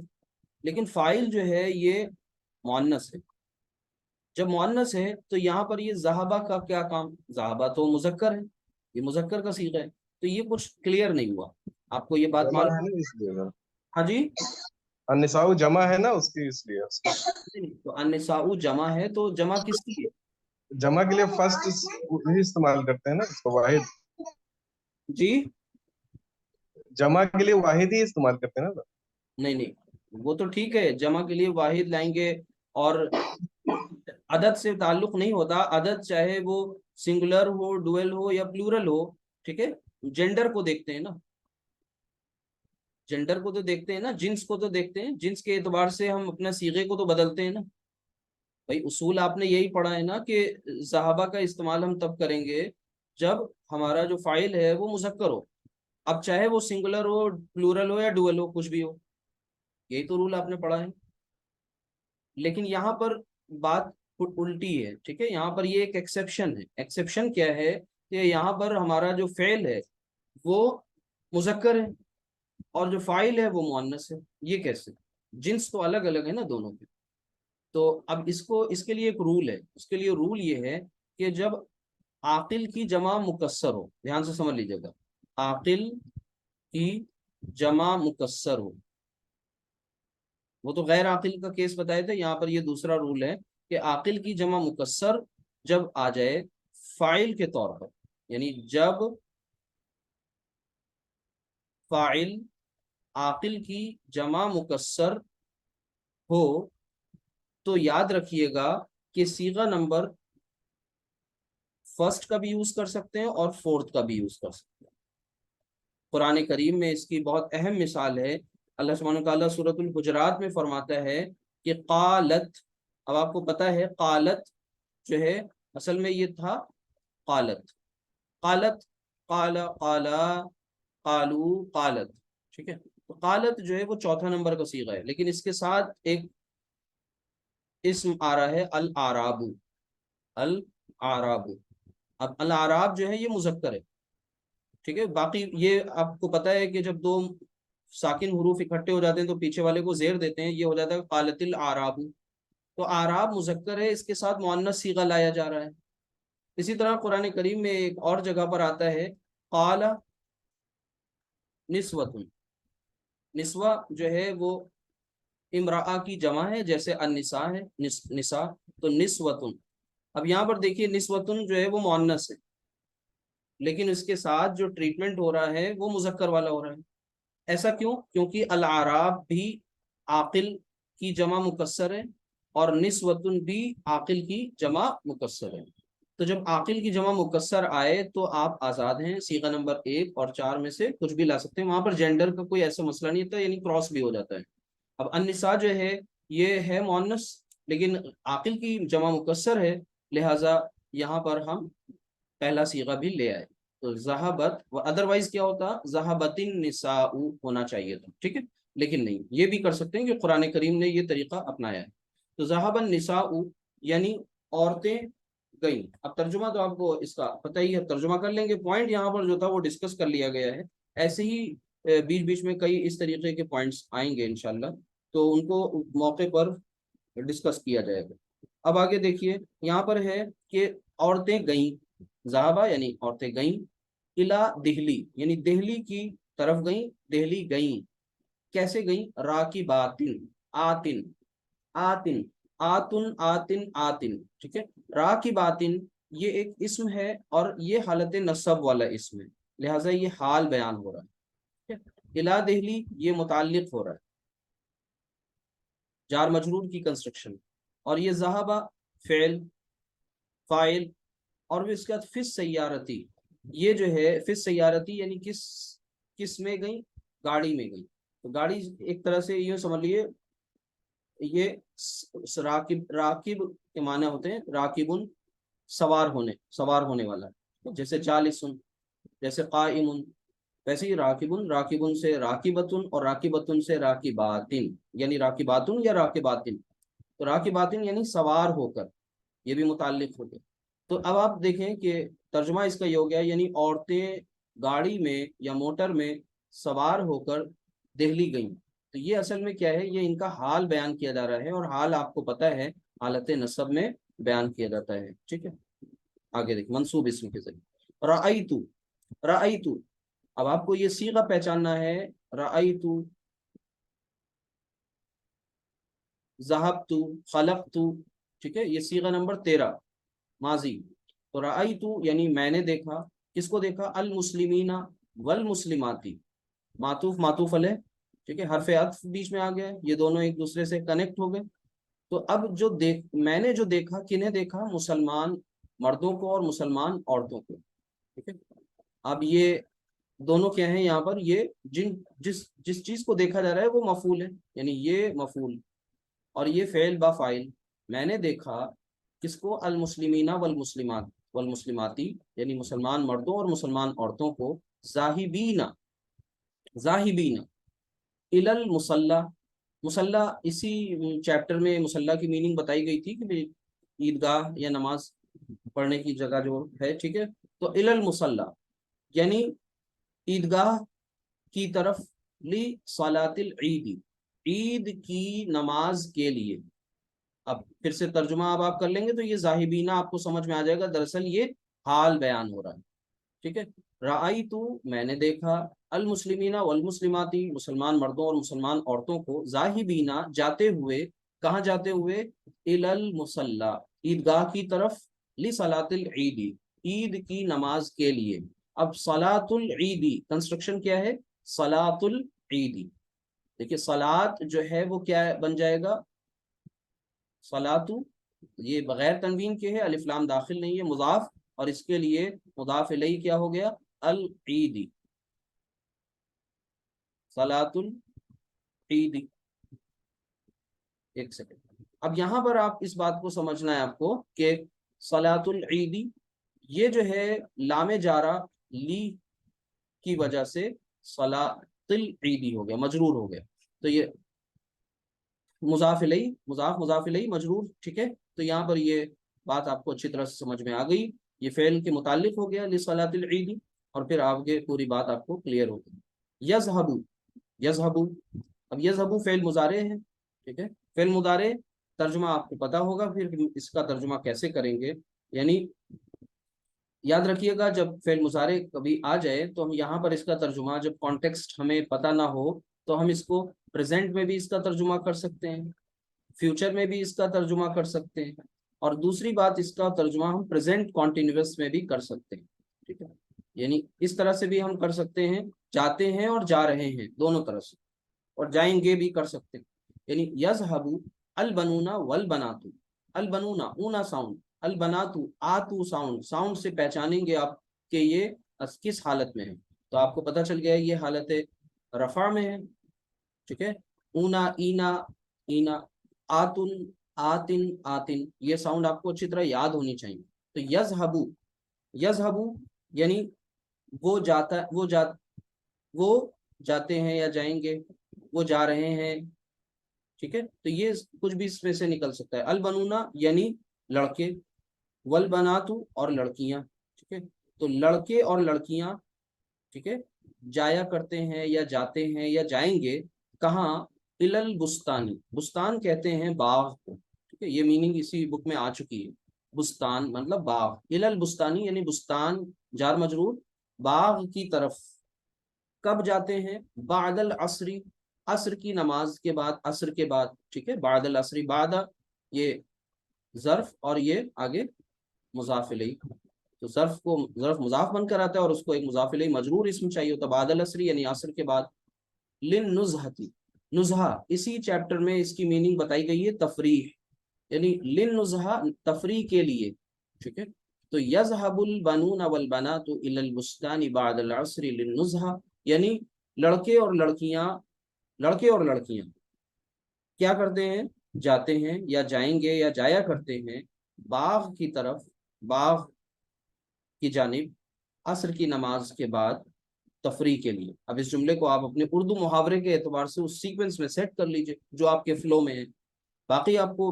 لیکن فاعل جو ہے یہ مؤنث ہے۔ جب مؤنث ہے تو یہاں پر یہ ذہبہ کا کیا کام؟ ذہبہ تو مذکر ہے، یہ مذکر کا صیغہ ہے، تو یہ کچھ کلیئر نہیں ہوا آپ کو، یہ بات جمع ہے معلوم؟ نا اس لیے ہاں جی، النساء جمع ہے نا اس کی، اس لیے تو النساء جمع ہے، تو جمع کس کی ہے؟ جمع کے لیے فرسٹ ہی استعمال کرتے ہیں نا اس کو، واحد، جی جمع کے لیے واحد ہی استعمال کرتے ہیں نا۔ نہیں، وہ تو ٹھیک ہے، جمع کے لیے واحد لائیں گے، اور عدد سے تعلق نہیں ہوتا، عدد چاہے وہ سنگولر ہو، ڈوئل ہو یا پلورل ہو، ٹھیک ہے؟ جینڈر کو دیکھتے ہیں نا، جینڈر کو تو دیکھتے ہیں نا، جنس کو تو دیکھتے ہیں، جنس کے اعتبار سے ہم اپنا صیغے کو تو بدلتے ہیں نا بھائی، اصول آپ نے یہی پڑھا ہے نا کہ صحابہ کا استعمال ہم تب کریں گے جب ہمارا جو فاعل ہے وہ مذکر ہو، اب چاہے وہ سنگولر ہو، پلورل ہو یا ڈوئل ہو، کچھ بھی ہو، یہی تو رول آپ نے پڑھا ہے۔ لیکن یہاں پر بات الٹی ہے، ٹھیک ہے؟ یہاں پر یہ ایک ایکسیپشن ہے۔ ایکسیپشن کیا ہے کہ یہاں پر ہمارا جو فعل ہے وہ مذکر ہے اور جو فاعل ہے وہ مؤنث ہے، یہ کیسے؟ جنس تو الگ الگ ہے نا دونوں کے۔ تو اب اس کے لیے ایک رول ہے، اس کے لیے رول یہ ہے کہ جب عاقل کی جمع مکسر ہو، دھیان سے سمجھ لیجیے گا، عاقل کی جمع مکسر ہو، وہ تو غیر عاقل کا کیس بتائے تھے، یہاں پر یہ دوسرا رول ہے کہ عاقل کی جمع مکسر جب آ جائے فاعل کے طور پر، یعنی جب فاعل عاقل کی جمع مکسر ہو تو یاد رکھیے گا کہ صیغہ نمبر فرسٹ کا بھی یوز کر سکتے ہیں اور فورتھ کا بھی یوز کر سکتے ہیں۔ قرآن کریم میں اس کی بہت اہم مثال ہے، اللہ سبحانہ وتعالیٰ سورۃ الحجرات میں فرماتا ہے کہ قالت، اب آپ کو پتہ ہے قالت جو ہے اصل میں یہ تھا قالت، قالت، قال، قالا، قالو، قالت، ٹھیک ہے؟ تو قالت جو ہے وہ چوتھا نمبر کا صیغہ ہے، لیکن اس کے ساتھ ایک اسم آ رہا ہے الاعراب، الاعراب، اب الاعراب جو ہے یہ مذکر ہے، ٹھیک ہے؟ باقی یہ آپ کو پتہ ہے کہ جب دو ساکن حروف اکٹھے ہو جاتے ہیں تو پیچھے والے کو زیر دیتے ہیں، یہ ہو جاتا ہے قالت الاعراب، تو اعراب مذکر ہے، اس کے ساتھ مؤنث صیغہ لایا جا رہا ہے۔ اسی طرح قرآن کریم میں ایک اور جگہ پر آتا ہے قال نسوۃ، نسوہ جو ہے وہ امرأہ کی جمع ہے، جیسے النساء ہے، نساء، تو نسوۃ، اب یہاں پر دیکھیے نسوۃ جو ہے وہ مؤنث ہے، لیکن اس کے ساتھ جو ٹریٹمنٹ ہو رہا ہے وہ مذکر والا ہو رہا ہے۔ ایسا کیوں؟ کیونکہ الاعراب بھی عاقل کی جمع مکسر ہے اور نسوتن بھی عاقل کی جمع مکسر ہے. تو جب عاقل کی جمع مکسر آئے تو آپ آزاد ہیں, صیغہ نمبر 1 اور 4 میں سے کچھ بھی لا سکتے ہیں, وہاں پر جینڈر کا کوئی ایسا مسئلہ نہیں ہوتا, یعنی کراس بھی ہو جاتا ہے. اب النساء جو ہے یہ ہے مؤنث لیکن عاقل کی جمع مکسر ہے, لہٰذا یہاں پر ہم پہلا صیغہ بھی لے آئے. تو ذہبت, و ادروائز کیا ہوتا, ذہبت النساء ہونا چاہیے تھا, ٹھیک ہے, لیکن نہیں, یہ بھی کر سکتے ہیں کہ قرآن کریم نے یہ طریقہ اپنایا ہے. تو ذہب النساء یعنی عورتیں گئیں. اب ترجمہ تو آپ کو اس کا پتہ ہی ہے, ترجمہ کر لیں گے, پوائنٹ یہاں پر جو تھا وہ ڈسکس کر لیا گیا ہے. ایسے ہی بیچ بیچ میں کئی اس طریقے کے پوائنٹس آئیں گے انشاءاللہ, تو ان کو موقع پر ڈسکس کیا جائے گا. اب آگے دیکھیے, یہاں پر ہے کہ عورتیں گئیں, ذہبہ یعنی عورتیں گئیں, الا دہلی یعنی دہلی کی طرف گئیں, دہلی گئیں. کیسے گئیں, راکباتن, آتن, آتن, آتن, آتن, آتن, ٹھیک ہے. راکباتن یہ ایک اسم ہے اور یہ حالت نصب والا اسم ہے, لہٰذا یہ حال بیان ہو رہا ہے. الا دہلی یہ متعلق ہو رہا ہے, جار مجرور کی کنسٹرکشن. اور یہ ذہبہ فعل فاعل, اور بھی اس کے بعد فس سیارتی, یہ جو ہے فس سیارتی یعنی کس میں گئی, گاڑی میں گئی. تو گاڑی ایک طرح سے یہ سمجھ لیے یہ راکب کے معنی ہوتے ہیں, راکبن سوار ہونے والا, جیسے جالسن, جیسے قائمن, ویسے ہی راکبن سے راکبتن, اور راکبتن سے راکباتن, یعنی راکباتن یا راکباتن. تو راکباتن یعنی سوار ہو کر, یہ بھی متعلق ہو گیا. تو اب آپ دیکھیں کہ ترجمہ اس کا یہ ہو گیا, یعنی عورتیں گاڑی میں یا موٹر میں سوار ہو کر دہلی گئیں. تو یہ اصل میں کیا ہے, یہ ان کا حال بیان کیا جا رہا ہے, اور حال آپ کو پتہ ہے حالت نصب میں بیان کیا جاتا ہے, ٹھیک ہے. آگے دیکھ, منصوب اسم کے ذریعے. رأیتو, رأیتو, اب آپ کو یہ صیغہ پہچاننا ہے, رأیتو, ذہبتو, خلقتو, ٹھیک ہے, یہ صیغہ نمبر 13 ماضی. تو رأیتو یعنی میں نے دیکھا, کس کو دیکھا, المسلمین والمسلماتی, معطوف علیہ, ٹھیک ہے, حرف عطف بیچ میں آ گیا, یہ دونوں ایک دوسرے سے کنیکٹ ہو گئے. تو اب جو میں نے جو دیکھا, کنہیں دیکھا, مسلمان مردوں کو اور مسلمان عورتوں کو, ٹھیک ہے. اب یہ دونوں کیا ہیں یہاں پر, یہ جس چیز کو دیکھا جا رہا ہے وہ مفعول ہے, یعنی یہ مفعول, اور یہ فعل با فاعل. میں نے دیکھا کس کو, المسلمین والمسلماتی, یعنی مسلمان مردوں اور مسلمان عورتوں کو, ذاہبین, ذاہبین الی المصلی, مصلی اسی چیپٹر میں مصلی کی میننگ بتائی گئی تھی کہ عیدگاہ یا نماز پڑھنے کی جگہ جو ہے, ٹھیک ہے. تو الی المصلی یعنی عیدگاہ کی طرف, لی صلاۃ العید, عید کی نماز کے لیے. اب پھر سے ترجمہ اب آپ کر لیں گے تو یہ ذاہبینہ آپ کو سمجھ میں آ جائے گا, دراصل یہ حال بیان ہو رہا ہے, ٹھیک ہے. رأیتو میں نے دیکھا, المسلمین والمسلماتی مسلمان مردوں اور مسلمان عورتوں کو, ذاہبینہ جاتے ہوئے, کہاں جاتے ہوئے, الی المصلی عیدگاہ کی طرف, لصلاۃ العید عید کی نماز کے لیے. اب صلاۃ العید کنسٹرکشن کیا ہے, صلاۃ العید, دیکھیے صلاۃ جو ہے وہ کیا بن جائے گا, صلاۃ, یہ بغیر تنوین کے ہے, الف لام داخل نہیں ہے, مضاف, اور اس کے لیے مضاف الیہ کیا ہو گیا, العید, صلاۃ العید. ایک سیکنڈ, اب یہاں پر آپ اس بات کو سمجھنا ہے آپ کو کہ صلاۃ العید یہ جو ہے لام جارہ لی کی وجہ سے صلاۃ العید ہو گیا, مجرور ہو گیا. تو یہ مضاف الیہ, مضاف الیہ مجرور, ٹھیک ہے. تو یہاں پر یہ بات آپ کو اچھی طرح سے سمجھ میں آ گئی, یہ فعل کے متعلق ہو گیا لصلاۃ العید, اور پھر آگے پوری بات آپ کو کلیئر ہو گئی. یذهب, یذهب, اب یذهب فعل مضارع ہے, ٹھیک ہے. فعل مضارع ترجمہ آپ کو پتا ہوگا, پھر اس کا ترجمہ کیسے کریں گے, یعنی یاد رکھیے گا جب فعل مضارع کبھی آ جائے تو ہم یہاں پر اس کا ترجمہ, جب کانٹیکسٹ ہمیں پتہ نہ ہو تو ہم اس کو پریزنٹ میں بھی اس کا ترجمہ کر سکتے ہیں, فیوچر میں بھی اس کا ترجمہ کر سکتے ہیں, اور دوسری بات اس کا ترجمہ ہم پریزنٹ کنٹینیوس میں بھی کر سکتے ہیں, ٹھیک ہے. یعنی اس طرح سے بھی ہم کر سکتے ہیں, جاتے ہیں اور جا رہے ہیں دونوں طرح سے, اور جائیں گے بھی کر سکتے ہیں. یعنی یذهب अलबनूना वलबनातु, अलबनूना ऊना साउंड, अलबनातु आतु साउंड, साउंड से पहचानेंगे आप कि ये किस हालत में है। तो आपको पता चल गया ये हालत रफा में है, ठीक है। ऊना ईना ईना, आतुन आतिन आतिन, ये साउंड आपको अच्छी तरह याद होनी चाहिए। तो यजहबू, यजहबू यानी वो जाता, वो जाते हैं या जाएंगे, वो जा रहे हैं, ठीक है। तो ये कुछ भी इसमें से निकल सकता है। अल बनूना यानी लड़के, वल बनातु और लड़कियां, ठीक है। तो लड़के और लड़कियां, ठीक है, जाया करते हैं या जाते हैं या जाएंगे कहाँ, इलल बुस्तानी, बुस्तान कहते हैं बाग को, ठीक है। ये मीनिंग इसी बुक में आ चुकी है, बुस्तान मतलब बाग, इलल बुस्तानी यानी बुस्तान जार मजरूर, बाग की तरफ। कब जाते हैं, बादल असरी, असर की नमाज के बाद, असर के बाद, ठीक है। बादल असरी, बादा ये जर्फ और ये आगे मुजाफ इलैह, तो जर्फ को जर्फ मुजाफ बनकर आता है और उसको एक मुजाफ इलैह मजरूर इसमें चाहिए होता है, बादल असरी यानी असर के बाद। लिन नुजहती, नुजहा इसी चैप्टर में इसकी मीनिंग बताई गई है तफरीह, यानी लिन नुजहा तफरीह के लिए, ठीक है। तो यजहबुल बनून वल बनातु इलल बुस्तानी बादल असरी लिन नुजहा, यानी लड़के और लड़कियां, लड़के और लड़कियां क्या करते हैं, जाते हैं या जाएंगे या जाया करते हैं बाग की तरफ, बाग की जानिब, असर की नमाज के बाद तफरी के लिए। अब इस जुमले को आप अपने उर्दू मुहावरे के एतबार से उस सीक्वेंस में सेट कर लीजिए जो आपके फ्लो में है। बाकी आपको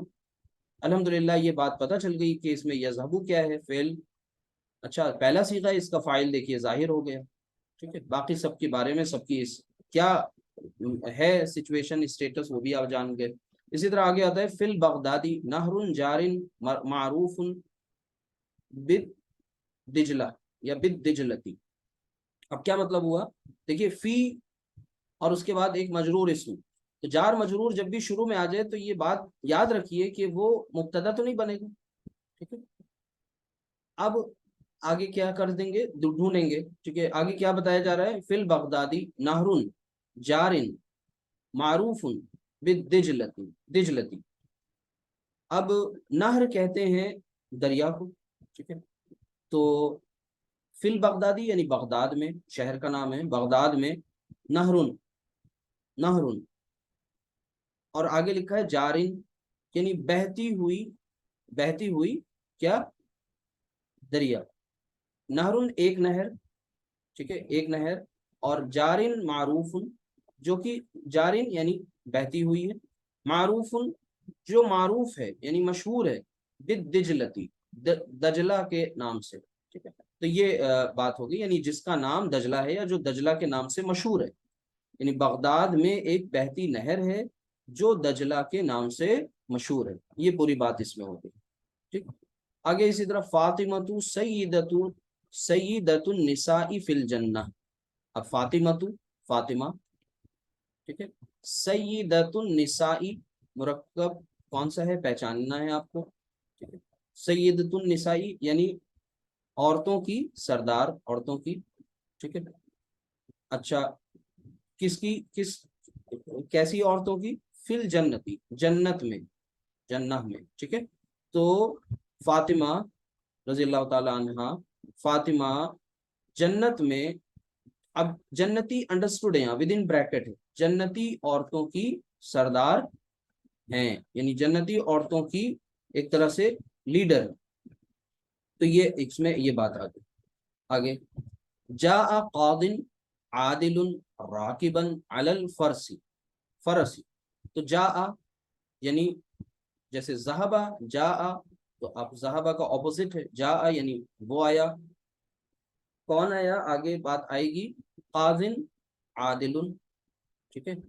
अल्हम्दुलिल्लाह ये बात पता चल गई कि इसमें यज़हबू क्या है, फेल, अच्छा पहला सीगा इसका फाइल देखिए जाहिर हो गया, ठीक है। बाकी सबके बारे में, सबकी इस क्या है सिचुएशन स्टेटस वो भी आप जान गए। इसी तरह आगे आता है फिल बगदादी नहरुन जारिन मारूफुन बिद दिजला या बिद दिजलती। अब क्या मतलब हुआ, देखिए फी और उसके बाद एक मजरूर इसम, तो जार मजरूर जब भी शुरू में आ जाए तो ये बात याद रखिए कि वो मुब्तदा तो नहीं बनेगा, ठीक है। अब आगे क्या कर देंगे, ढूंढेंगे, ठीक है। आगे क्या बताया जा रहा है, फिल बगदादी नहरुन जारिन मारूफुन बिद दिजलती, दिजलती। अब नहर कहते हैं दरिया को, ठीक है। तो फिल बगदादी यानी बगदाद में, शहर का नाम है बगदाद में, नहरुन, नहरुन और आगे लिखा है जारिन यानी बहती हुई, बहती हुई क्या, दरिया। नहरुन एक नहर, ठीक है, एक नहर, और जारिन मारूफुन जो कि, जारिन यानी बहती हुई है, मारूफुन जो मारूफ है यानी मशहूर है, बिद दिजलती दजला के नाम से, ठीक है। तो ये बात होगी, यानी जिसका नाम दजला है या जो दजला के नाम से मशहूर है, यानी बगदाद में एक बहती नहर है जो दजला के नाम से मशहूर है, ये पूरी बात इसमें होगी, ठीक। आगे इसी तरह फातिमतु सय्यदतु सय्यदतुन निसाई फिल जन्नह। अब फातिमतु फातिमा, ठीक है, सय्यदतुन निसाई मुरक्कब कौन सा है पहचानना है आपको, ठीक है। सय्यदतुन निसाई यानी औरतों की सरदार, औरतों की, ठीक है। अच्छा किसकी, किस कैसी औरतों की, फिल जन्नती जन्नत में, जन्नह में, ठीक है। तो फातिमा रजी अल्लाह ताला अन्हा, फातिमा जन्नत में, अब जन्नती अंडरस्टूड है यहाँ विद इन ब्रैकेट है, जन्नती औरतों की सरदार हैं, यानी जन्नती औरतों की एक तरह से लीडर है। तो ये इसमें ये बात आ गई। आगे जा कादिन आदिलुन राकिबन अलल फरसी, फरसी। तो जा यानी जैसे जहाबा जा, तो अब जहाबा का ऑपोजिट है जा, यानी वो आया, कौन आया, आगे बात आएगी, कादिन आदिलुन, ठीक है,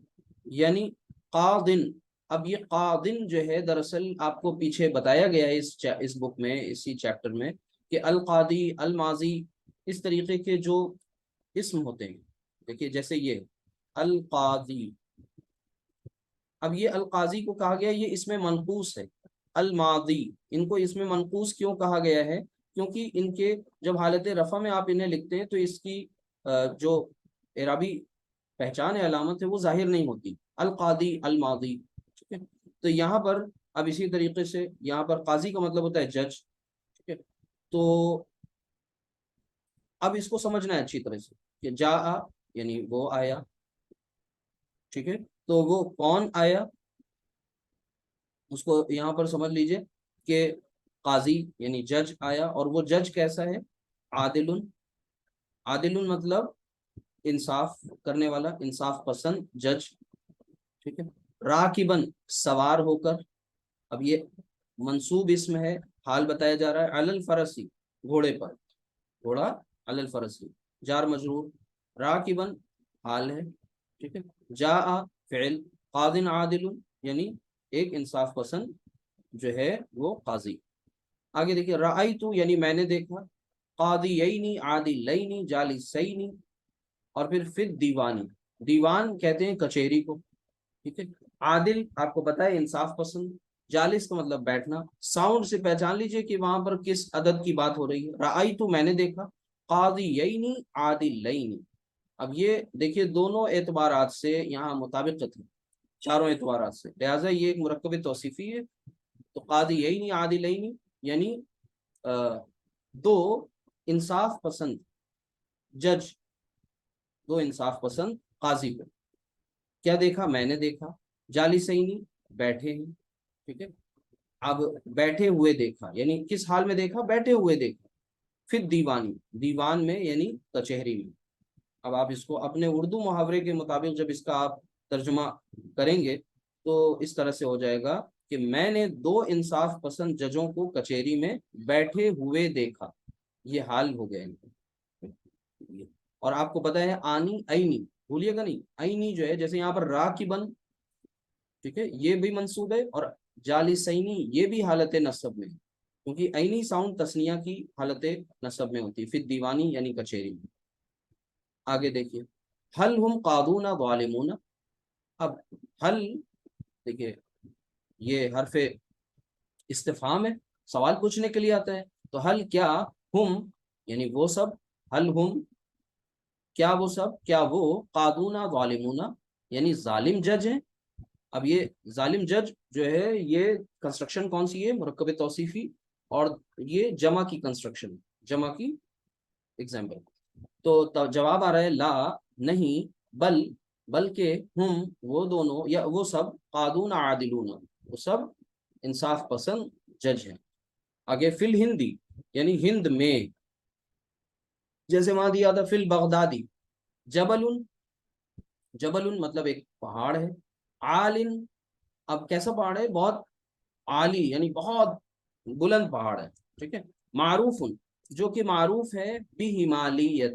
यानी कादिन। अब ये कादिन जो है दरअसल आपको पीछे बताया गया है इस बुक में, इसी चैप्टर में, कि अल कादी अल माजी इस तरीके के जो इस्म होते हैं, देखिए जैसे ये अल कादी, अब ये अल काजी को कहा गया, ये इसमें मनकूस है, अल मादी इनको इसमें मनकूस क्यों कहा गया है, क्योंकि इनके जब हालत रफा में आप इन्हें लिखते हैं तो इसकी जो एराबी पहचान है, अलामत है, वो जाहिर नहीं होती, अल कादी अल मादी, ठीक है। تو یہاں پر اب اسی طریقے سے یہاں پر قاضی کا مطلب ہوتا ہے جج، ٹھیک ہے. تو اب اس کو سمجھنا ہے اچھی طرح سے کہ جا یعنی وہ آیا، ٹھیک ہے. تو وہ کون آیا اس کو یہاں پر سمجھ لیجئے کہ قاضی یعنی جج آیا، اور وہ جج کیسا ہے؟ عادل. عادل مطلب انصاف کرنے والا، انصاف پسند جج، ٹھیک ہے. راکبن سوار ہو کر، اب یہ منصوب اسم ہے، حال بتایا جا رہا ہے، علی الفرسی گھوڑے پر، گھوڑا علی الفرسی، جار مجرور، راکبن حال ہے، ٹھیک ہے. جاء فعل، قاضٍ عادل یعنی ایک انصاف پسند جو ہے وہ قاضی. آگے دیکھیے رأیت یعنی میں نے دیکھا، قاضیین عادلین جالسین، اور پھر دیوانی، دیوان کہتے ہیں کچہری کو، ٹھیک ہے. عادل آپ کو پتا ہے انصاف پسند، جالس کا مطلب بیٹھنا. ساؤنڈ سے پہچان لیجئے کہ وہاں پر کس عدد کی بات ہو رہی ہے. رأیت میں نے دیکھا، قاضیین عادلین. اب یہ دیکھیے دونوں اعتبارات سے یہاں مطابقت ہے، چاروں اعتبارات سے، لہٰذا یہ ایک مرکب توصیفی ہے. تو قاضیین عادلین یعنی دو انصاف پسند جج، دو انصاف پسند قاضی کو. کیا دیکھا؟ میں نے دیکھا. جالسین بیٹھے ہیں، ٹھیک ہے. اب بیٹھے ہوئے دیکھا یعنی کس حال میں دیکھا؟ بیٹھے ہوئے دیکھا. پھر دیوانی، دیوان میں یعنی کچہری میں. اب آپ اس کو اپنے اردو محاورے کے مطابق جب اس کا آپ ترجمہ کریں گے تو اس طرح سے ہو جائے گا کہ میں نے دو انصاف پسند ججوں کو کچہری میں بیٹھے ہوئے دیکھا. یہ حال ہو گئے. اور آپ کو پتا ہے آنی اینی، بھولیے گا نہیں، اینی جو ہے جیسے یہاں پر راکبن، ٹھیک ہے، یہ بھی منصوب ہے، اور جالسینی یہ بھی حالت نصب میں، کیونکہ اینی ساؤنڈ تسنیہ کی حالت نصب میں ہوتی ہے. پھر دیوانی یعنی کچہری میں. آگے دیکھیے حل ہم قاضون ظالمون. اب حل دیکھیے یہ حرف استفہام ہے، سوال پوچھنے کے لیے آتا ہے. تو حل کیا، ہم یعنی وہ سب، حل ہم کیا وہ سب، کیا وہ قاضون ظالمون یعنی ظالم جج ہیں. اب یہ ظالم جج جو ہے یہ کنسٹرکشن کون سی ہے؟ مرکب توصیفی، اور یہ جمع کی کنسٹرکشن، جمع کی ایگزامپل. تو جواب آ رہا ہے لا نہیں، بلکہ ہم وہ دونوں یا وہ سب قاضون عادلون، وہ سب انصاف پسند جج ہیں. آگے فی الہندی یعنی ہند میں، جیسے وہاں دیا تھا فی البغدادی، جبل، جبل مطلب ایک پہاڑ ہے، عالن اب کیسا پہاڑ ہے؟ بہت عالی یعنی بہت بلند پہاڑ ہے، ٹھیک ہے. معروف جو کہ معروف ہے، بہمالیت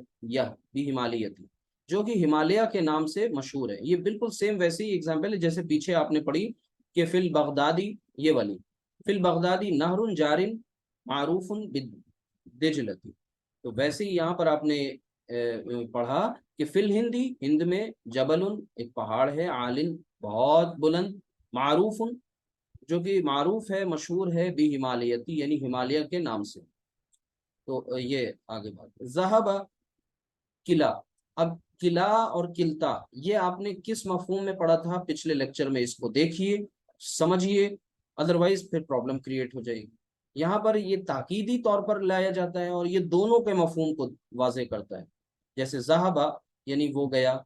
جو کہ ہمالیہ کے نام سے مشہور ہے. یہ بالکل سیم ویسی ایگزامپل ہے جیسے پیچھے آپ نے پڑھی کہ فی البغدادی، یہ والی فی البغدادی نہر جارن معروف بدجلتی. تو ویسے ہی یہاں پر آپ نے پڑھا کہ فی الہندی، ہند میں، جبل ایک پہاڑ ہے، عالن بہت بلند، معروف جو کہ معروف ہے، مشہور ہے، بہمالیتی یعنی ہمالیہ کے نام سے. تو یہ آگے بات ذہب قلعہ. اب قلعہ اور قلتا یہ آپ نے کس مفہوم میں پڑھا تھا پچھلے لیکچر میں؟ اس کو دیکھیے سمجھیے، ادروائز پھر پرابلم کریٹ ہو جائے گی. یہاں پر یہ تاکیدی طور پر لایا جاتا ہے اور یہ دونوں کے مفہوم کو واضح کرتا ہے. جیسے ذہب یعنی وہ گیا،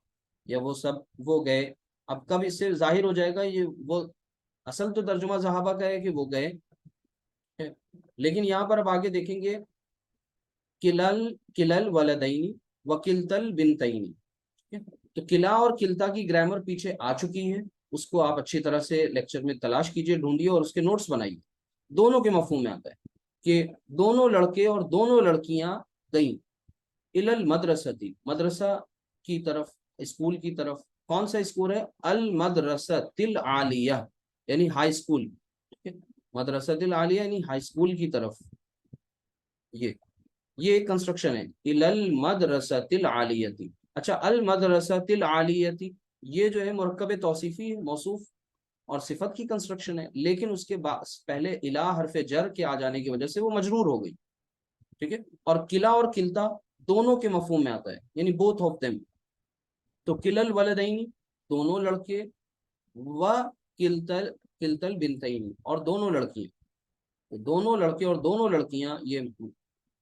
یا وہ سب وہ گئے. اب کب اس سے ظاہر ہو جائے گا یہ وہ، اصل تو ترجمہ صحابہ کا ہے کہ وہ گئے، لیکن یہاں پر اب آگے دیکھیں گے کلل ولدین وکلتل بنتین. تو قلعہ اور کلتا کی گرامر پیچھے آ چکی ہے، اس کو آپ اچھی طرح سے لیکچر میں تلاش کیجئے، ڈھونڈیے اور اس کے نوٹس بنائیے. دونوں کے مفہوم میں آتا ہے کہ دونوں لڑکے اور دونوں لڑکیاں گئیں الل مدرستی، مدرسہ کی طرف، اسکول کی طرف. کون سا اسکول ہے؟ المدرسۃ العالیہ یعنی ہائی اسکول، مدرسۃ العالیہ یعنی ہائی اسکول کی طرف. یہ ایک کنسٹرکشن ہے المدرسۃ العالیتی. اچھا المدرسۃ العالیتی یہ جو ہے مرکب توصیفی ہے، موصوف اور صفت کی کنسٹرکشن ہے، لیکن اس کے بعد پہلے الہ حرف جر کے آ جانے کی وجہ سے وہ مجرور ہو گئی، ٹھیک ہے. اور قلعہ اور قلتا دونوں کے مفہوم میں آتا ہے یعنی بوتھ آف دیم. تو کلل ولدین دونوں لڑکے، و کلتل किल्तल बिनतैन, और दोनों लड़कियां, तो दोनों लड़के और दोनों लड़कियां, ये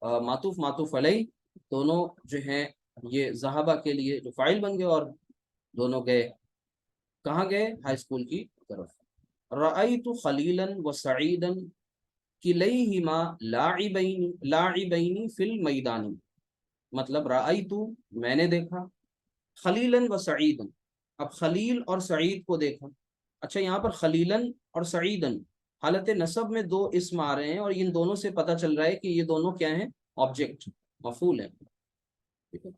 मातूफ मातूफ अलई दोनों जो हैं ये ज़हाबा के लिए जो फाइल बन गए, और दोनों गए, कहाँ गए, हाई स्कूल की तरफ। रअयतु खलीलन व सईदन किलैहिमा लाइबैनी लाइबैनी फिल मैदानी, मतलब रअयतु मैंने देखा, खलीलन व सईदन, अब खलील और सईद को देखा। अच्छा, यहाँ पर खलीलन और सईदन हालत नसब में दो इस्म आ रहे हैं, और इन दोनों से पता चल रहा है कि ये दोनों क्या हैं, ऑब्जेक्ट, मफूल है, ठीक है,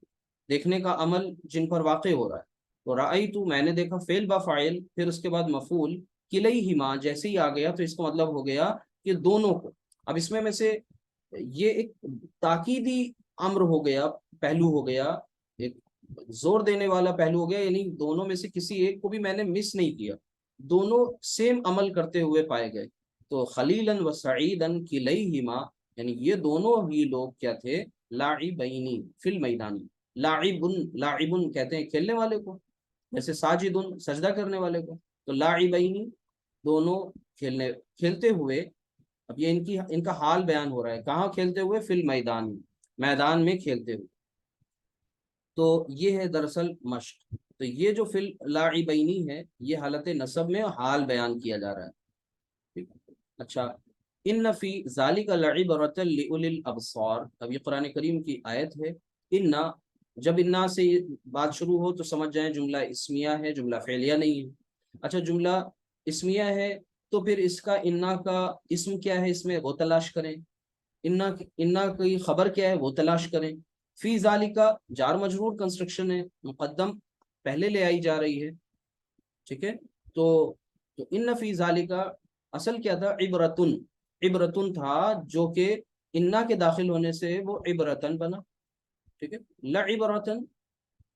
देखने का अमल जिन पर वाक़ हो रहा है। तो रायतु मैंने देखा, फेल बा फाइल, फिर उसके बाद मफूल, किलैहिमा जैसे ही आ गया तो इसका मतलब हो गया कि दोनों को। अब इसमें में से ये एक ताकीदी अम्र हो गया, पहलू हो गया, एक जोर देने वाला पहलू हो गया, यानी दोनों में से किसी एक को भी मैंने मिस नहीं किया, दोनों सेम अमल करते हुए पाए गए। तो खलीलन व सईदन किलैहिमा, यानी ये दोनों ही लोग क्या थे, लाइबैनी फिल मैदानी, लाइबुन, लाइबुन कहते हैं खेलने वाले को, जैसे साजिदुन सजदा करने वाले को, तो लाइबैनी दोनों खेलने खेलते हुए। अब ये इनका हाल बयान हो रहा है, कहाँ खेलते हुए, फिल मैदान, मैदान में खेलते हुए। तो ये है दरअसल मश्क। तो ये जो फिल लाइबैनी है, ये हालत नसब में हाल बयान किया जा रहा है, ठीक है। अच्छा, इन फी ज़ालिका लइबरतन लिउलिल अबसार, अब ये कुरान करीम की आयत है। इन्ना, जब इन्ना से बात शुरू हो तो समझ जाएं जुमला इस्मिया है, जुमला फ़ेलिया नहीं है। अच्छा, जुमला इस्मिया है तो फिर इसका इन्ना का इस्म क्या है, इसमें वो तलाश करें। इन्ना इन्ना की खबर क्या है, वो तलाश करें। फी ज़ालिका जार मजरूर कंस्ट्रक्शन है, मुकद्दम पहले ले आई जा रही है, ठीक है। तो इन फी ज़ालिका असल क्या था, इबरतुन, इबरतुन था, जो कि इन्ना के दाखिल होने से वो इबरतन बना, ठीक है। ला इबरतन,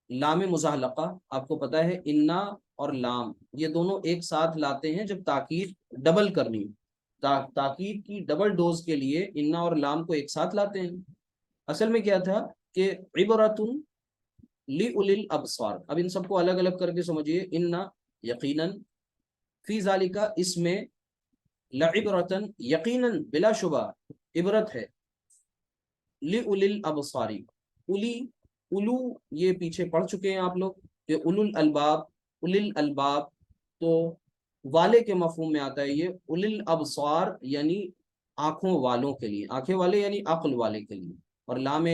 लाम मुज़ाहलका, आपको पता है इन्ना और लाम ये दोनों एक साथ लाते हैं जब ताकीद डबल करनी, ताकीद की डबल डोज के लिए इन्ना और लाम को एक साथ लाते हैं। असल में क्या था कि इबरतुन ली उलिल अबसार, अब इन सबको अलग अलग करके समझिए। इन्ना यकीनन, फी ज़ालिका इसमें, लइबरतन यकीनन बिलाशुबा इबरत है, लि उलिल अबसारी, उली, उलू ये पीछे पढ़ चुके हैं आप लोग कि उलुल अलबाब, उलिल अलबाब, तो वाले के मफहूम में आता है ये। उलिल अबसार यानी आंखों वालों के लिए, आंखें वाले यानी अक्ल वाले के लिए, और लाम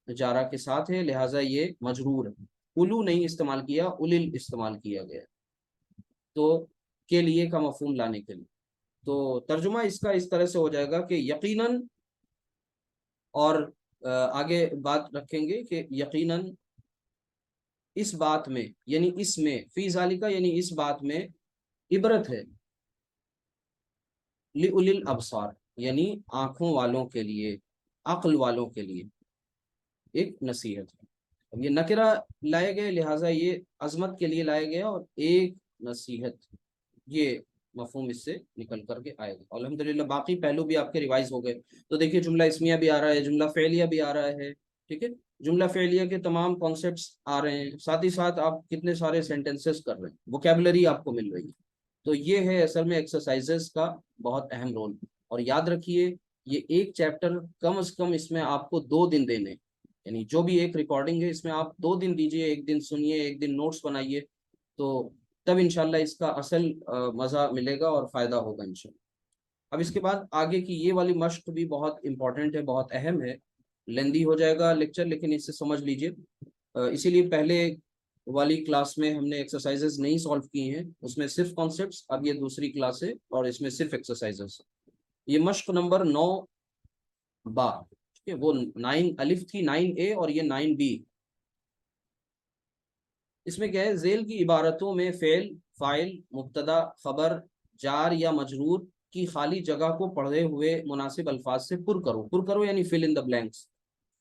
जारा के साथ है, लिहाजा ये मजरूर है। उलू नहीं इस्तेमाल किया, उलिल इस्तेमाल किया गया, तो के लिए का मफहूम लाने के लिए। तो तर्जुमा इसका इस तरह से हो जाएगा कि यकीनन, और आगे बात रखेंगे कि यकीनन इस बात में, यानी इसमें, फी ज़ालिका यानी इस बात में, इबरत है, लि उलिल अबसार यानी आंखों वालों के लिए, अक्ल वालों के लिए एक नसीहत है। अब ये नकरा लाए गए, लिहाजा ये अजमत के लिए लाए गए, और एक नसीहत, ये मफहूम इससे निकल करके आएगा। अल्हम्दुलिल्लाह बाकी पहलू भी आपके रिवाइज हो गए। तो देखिए, जुमला इस्मिया भी आ रहा है, जुमला फ़ेलिया भी आ रहा है, ठीक है। जुमला फ़ेलिया के तमाम कॉन्सेप्ट्स आ रहे हैं, साथ ही साथ आप कितने सारे सेंटेंसेस कर रहे हैं, वोकैबुलरी आपको मिल रही है। तो ये है असल में एक्सरसाइजेस का बहुत अहम रोल। और याद रखिए, ये एक चैप्टर कम से कम इसमें आपको 2 दिन देने, यानी जो भी एक रिकॉर्डिंग है इसमें आप 2 दिन दीजिए, एक दिन सुनिए, एक दिन नोट्स बनाइए, तो तब इंशाल्लाह इसका असल मज़ा मिलेगा और फ़ायदा होगा इंशाल्लाह। अब इसके बाद आगे की ये वाली मश्क भी बहुत इंपॉर्टेंट है, बहुत अहम है। लेंदी हो जाएगा लेक्चर, लेकिन इससे समझ लीजिए। इसीलिए पहले वाली क्लास में हमने एक्सरसाइजेस नहीं सॉल्व की हैं, उसमें सिर्फ कॉन्सेप्ट्स। अब ये दूसरी क्लास है और इसमें सिर्फ एक्सरसाइजेस। ये मश्क नंबर 9 बा, ठीक है, वो 9 अलिफ थी, 9A, और ये 9B। इसमें क्या है, जेल की इबारतों में फेल, फाइल, मुब्तदा, खबर, जार या मजरूर की खाली जगह को पढ़े हुए मुनासिब अल्फाज से पुर करो। पुर करो यानी फिल इन द ब्लैंक्स।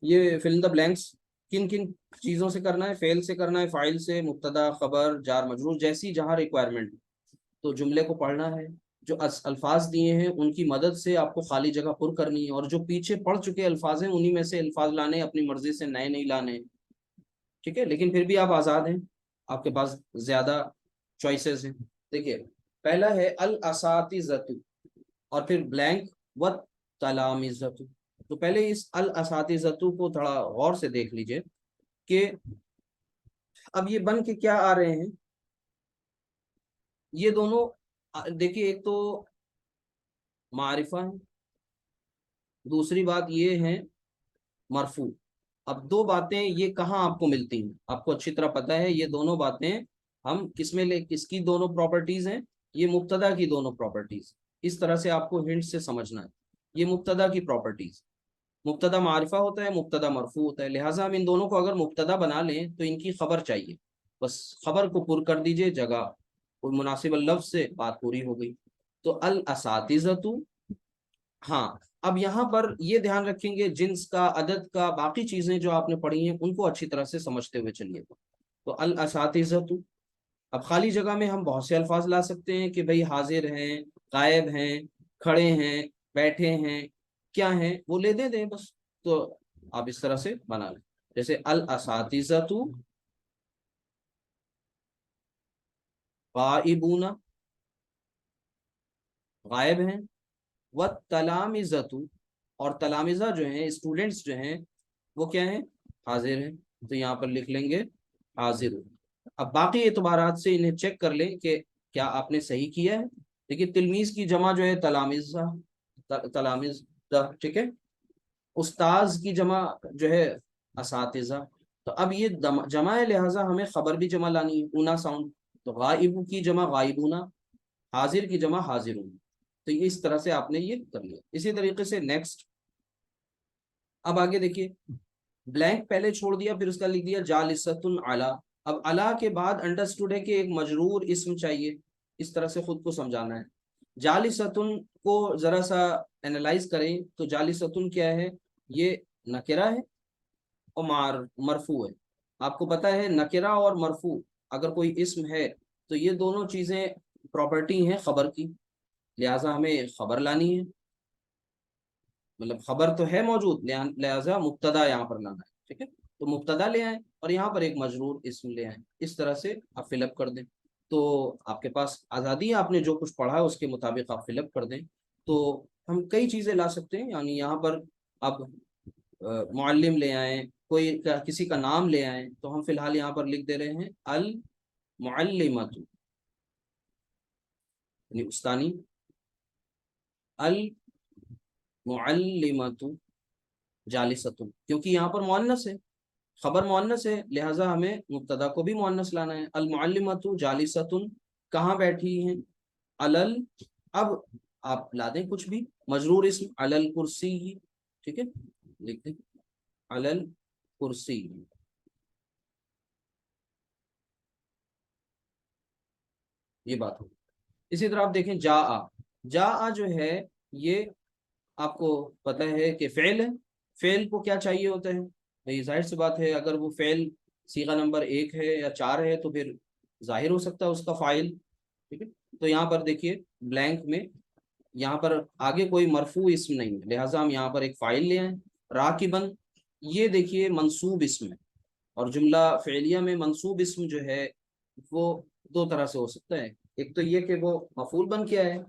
ये फिल इन द ब्लैंक्स किन किन चीज़ों से करना है, फेल से करना है, फाइल से, मुब्तदा, खबर, जार, मजरूर, जैसी जहाँ रिक्वायरमेंट। तो जुमले को पढ़ना है, जो अल्फाज दिए हैं उनकी मदद से आपको खाली जगह पुर करनी है, और जो पीछे पढ़ चुके अल्फाज हैं उन्हीं में से अल्फाज लाने, अपनी मर्जी से नए नहीं लाने, ठीक है। लेकिन फिर भी आप आज़ाद हैं, आपके पास ज़्यादा चॉइसेस हैं। देखिए, पहला है अल असातिज़तु और फिर ब्लैंक व तलामिज़तु। तो पहले इस अल असातिज़तु को थोड़ा गौर से देख लीजिए कि अब ये बन के क्या आ रहे हैं। ये दोनों देखिए, एक तो मारिफा है, दूसरी बात ये है मरफू। अब दो बातें ये कहाँ आपको मिलती हैं, आपको अच्छी तरह पता है ये दोनों बातें हम किसमें ले, किसकी दोनों प्रॉपर्टीज हैं, ये मुब्तदा की दोनों प्रॉपर्टीज। इस तरह से आपको हिंट से समझना है, ये मुब्तदा की प्रॉपर्टीज। मुब्तदा मारिफा होता है, मुब्तदा मरफू होता है, लिहाजा हम इन दोनों को अगर मुब्तदा बना लें तो इनकी खबर चाहिए, बस खबर को पुर कर दीजिए जगह, कोई मुनासिब लफ्ज से बात पूरी हो गई। तो अल असातिज़तु, हाँ अब यहाँ पर ये ध्यान रखेंगे जिन्स का, अदद का, बाकी चीजें जो आपने पढ़ी हैं उनको अच्छी तरह से समझते हुए चलिएगा। तो अल असातिज़तु, अब खाली जगह में हम बहुत से अल्फाज ला सकते हैं कि भाई हाजिर हैं, गायब हैं, खड़े हैं, बैठे हैं, क्या हैं, वो ले दे दें बस। तो आप इस तरह से बना लें, जैसे अल असातिज़तु गाइबूना, गायब हैं, व तलामिज़तु, और तलामिज़ा जो हैं, स्टूडेंट्स जो हैं, वो क्या है, हाजिर है। तो यहाँ पर लिख लेंगे हाजिर। अब बाकी एतबारात से इन्हें चेक कर लें कि क्या आपने सही किया है। देखिए तिलमीज की जमा जो है तलामिज़ा, तलामिज़ा, ठीक है। उस्ताज की जमा जो है असातिज़ा। तो अब ये जमा है, लिहाजा हमें खबर भी जमा लानी है, ऊना साउंड। तो गाइब की जमा गाइबूना, हाजिर की जमा हाजिरून। तो ये इस तरह से आपने ये कर लिया। इसी तरीके से नेक्स्ट, अब आगे देखिए, ब्लैंक पहले छोड़ दिया, फिर उसका लिख दिया जालिसतुन अला। अब अला के बाद अंडरस्टूड है कि एक मजरूर इस्म चाहिए, इस तरह से खुद को समझाना है। जालिसतुन को जरा सा एनालाइज करें तो जालिसतुन क्या है, ये नकिरा है और मरफू है। आपको पता है नकिरा और मरफू अगर कोई इस्म है तो ये दोनों चीजें प्रॉपर्टी हैं खबर की, लिहाजा हमें खबर लानी है। मतलब खबर तो है मौजूद, लिहाजा मुब्तदा यहाँ पर लाना है, ठीक है। तो मुब्तदा ले आए और यहाँ पर एक मजरूर इसम ले आए, इस तरह से आप फिलअप कर दें। तो आपके पास आज़ादी है, आपने जो कुछ पढ़ा है उसके मुताबिक आप फिलअप कर दें। तो हम कई चीज़ें ला सकते हैं, यानी यहाँ पर अब मुअल्लिम ले आए, किसी का नाम ले आए, तो हम फिलहाल यहाँ पर लिख दे रहे हैं अल मुअल्लिमतु, यानी उस्तानी, अल मुअल्लिमतु जालिसतुन, क्योंकि यहाँ पर मुअन्नस है, खबर मुअन्नस है, लिहाजा हमें मुब्तदा को भी मुअन्नस लाना है। अल मुअल्लिमतु जालिसतुन, कहाँ बैठी हैं, अलल। अब आप ला दें कुछ भी मजरूर इस्म, अलल कुर्सी, ठीक है, लिख दें अलल कुर्सी। ये बात हो। इसी तरह आप देखें जा जो है, ये आपको पता है कि फेल है। फेल को क्या चाहिए होता है भाई, जाहिर सी बात है, अगर वो फेल सीगा नंबर 1 है या 4 है तो फिर जाहिर हो सकता है उसका फाइल, ठीक है। तो यहाँ पर देखिए ब्लैंक में, यहाँ पर आगे कोई मरफू इसम नहीं है, लिहाजा हम यहाँ पर एक फाइल ले आए। राकिबन, ये देखिए मंसूब इसम है, और जुमला फ़ेलिया में मंसूब इसम जो है वो दो तरह से हो सकता है। एक तो ये कि वो मफूल बन के आए,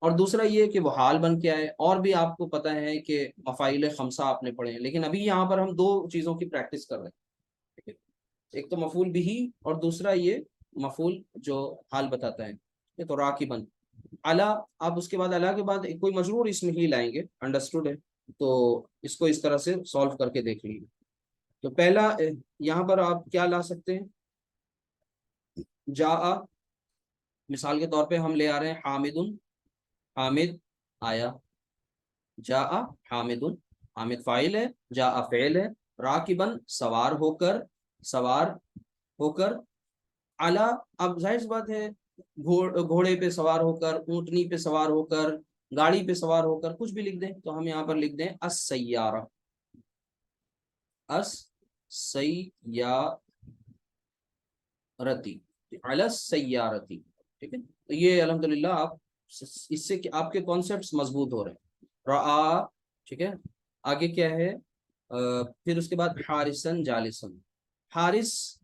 और दूसरा ये कि वो हाल बन के आए। और भी आपको पता है कि मफ़ाइल खमसा आपने पढ़े हैं, लेकिन अभी यहाँ पर हम दो चीज़ों की प्रैक्टिस कर रहे हैं, ठीक है। एक तो मफूल बिही, और दूसरा ये मफूल जो हाल बताता है, ये तो राकिबन अला। आप उसके बाद अला के बाद कोई मजरूर इसमें ही लाएंगे, अंडरस्टूड है। तो इसको इस तरह से सॉल्व करके देख लीजिए। तो पहला यहाँ पर आप क्या ला सकते हैं, जा, मिसाल के तौर पे हम ले आ रहे हैं हामिदुन, हामिद आया। जा हामिदुन, हामिद फाइल है, जा फेल है। राकिबन सवार होकर, सवार होकर। अला, अब जाहिर सी बात है, घोड़े पे सवार होकर, ऊंटनी पे सवार होकर, गाड़ी पे सवार होकर, कुछ भी लिख दें। तो हम यहाँ पर लिख दें अस सैयारा, अस सैयारती, अलस सैयारती, ठीक है। तो ये अल्हम्दुलिल्लाह आप इससे आपके कॉन्सेप्ट्स मजबूत हो रहे हैं। रआ, ठीक है। आगे क्या है, फिर उसके बाद हारिसन जालिसन, हारिस,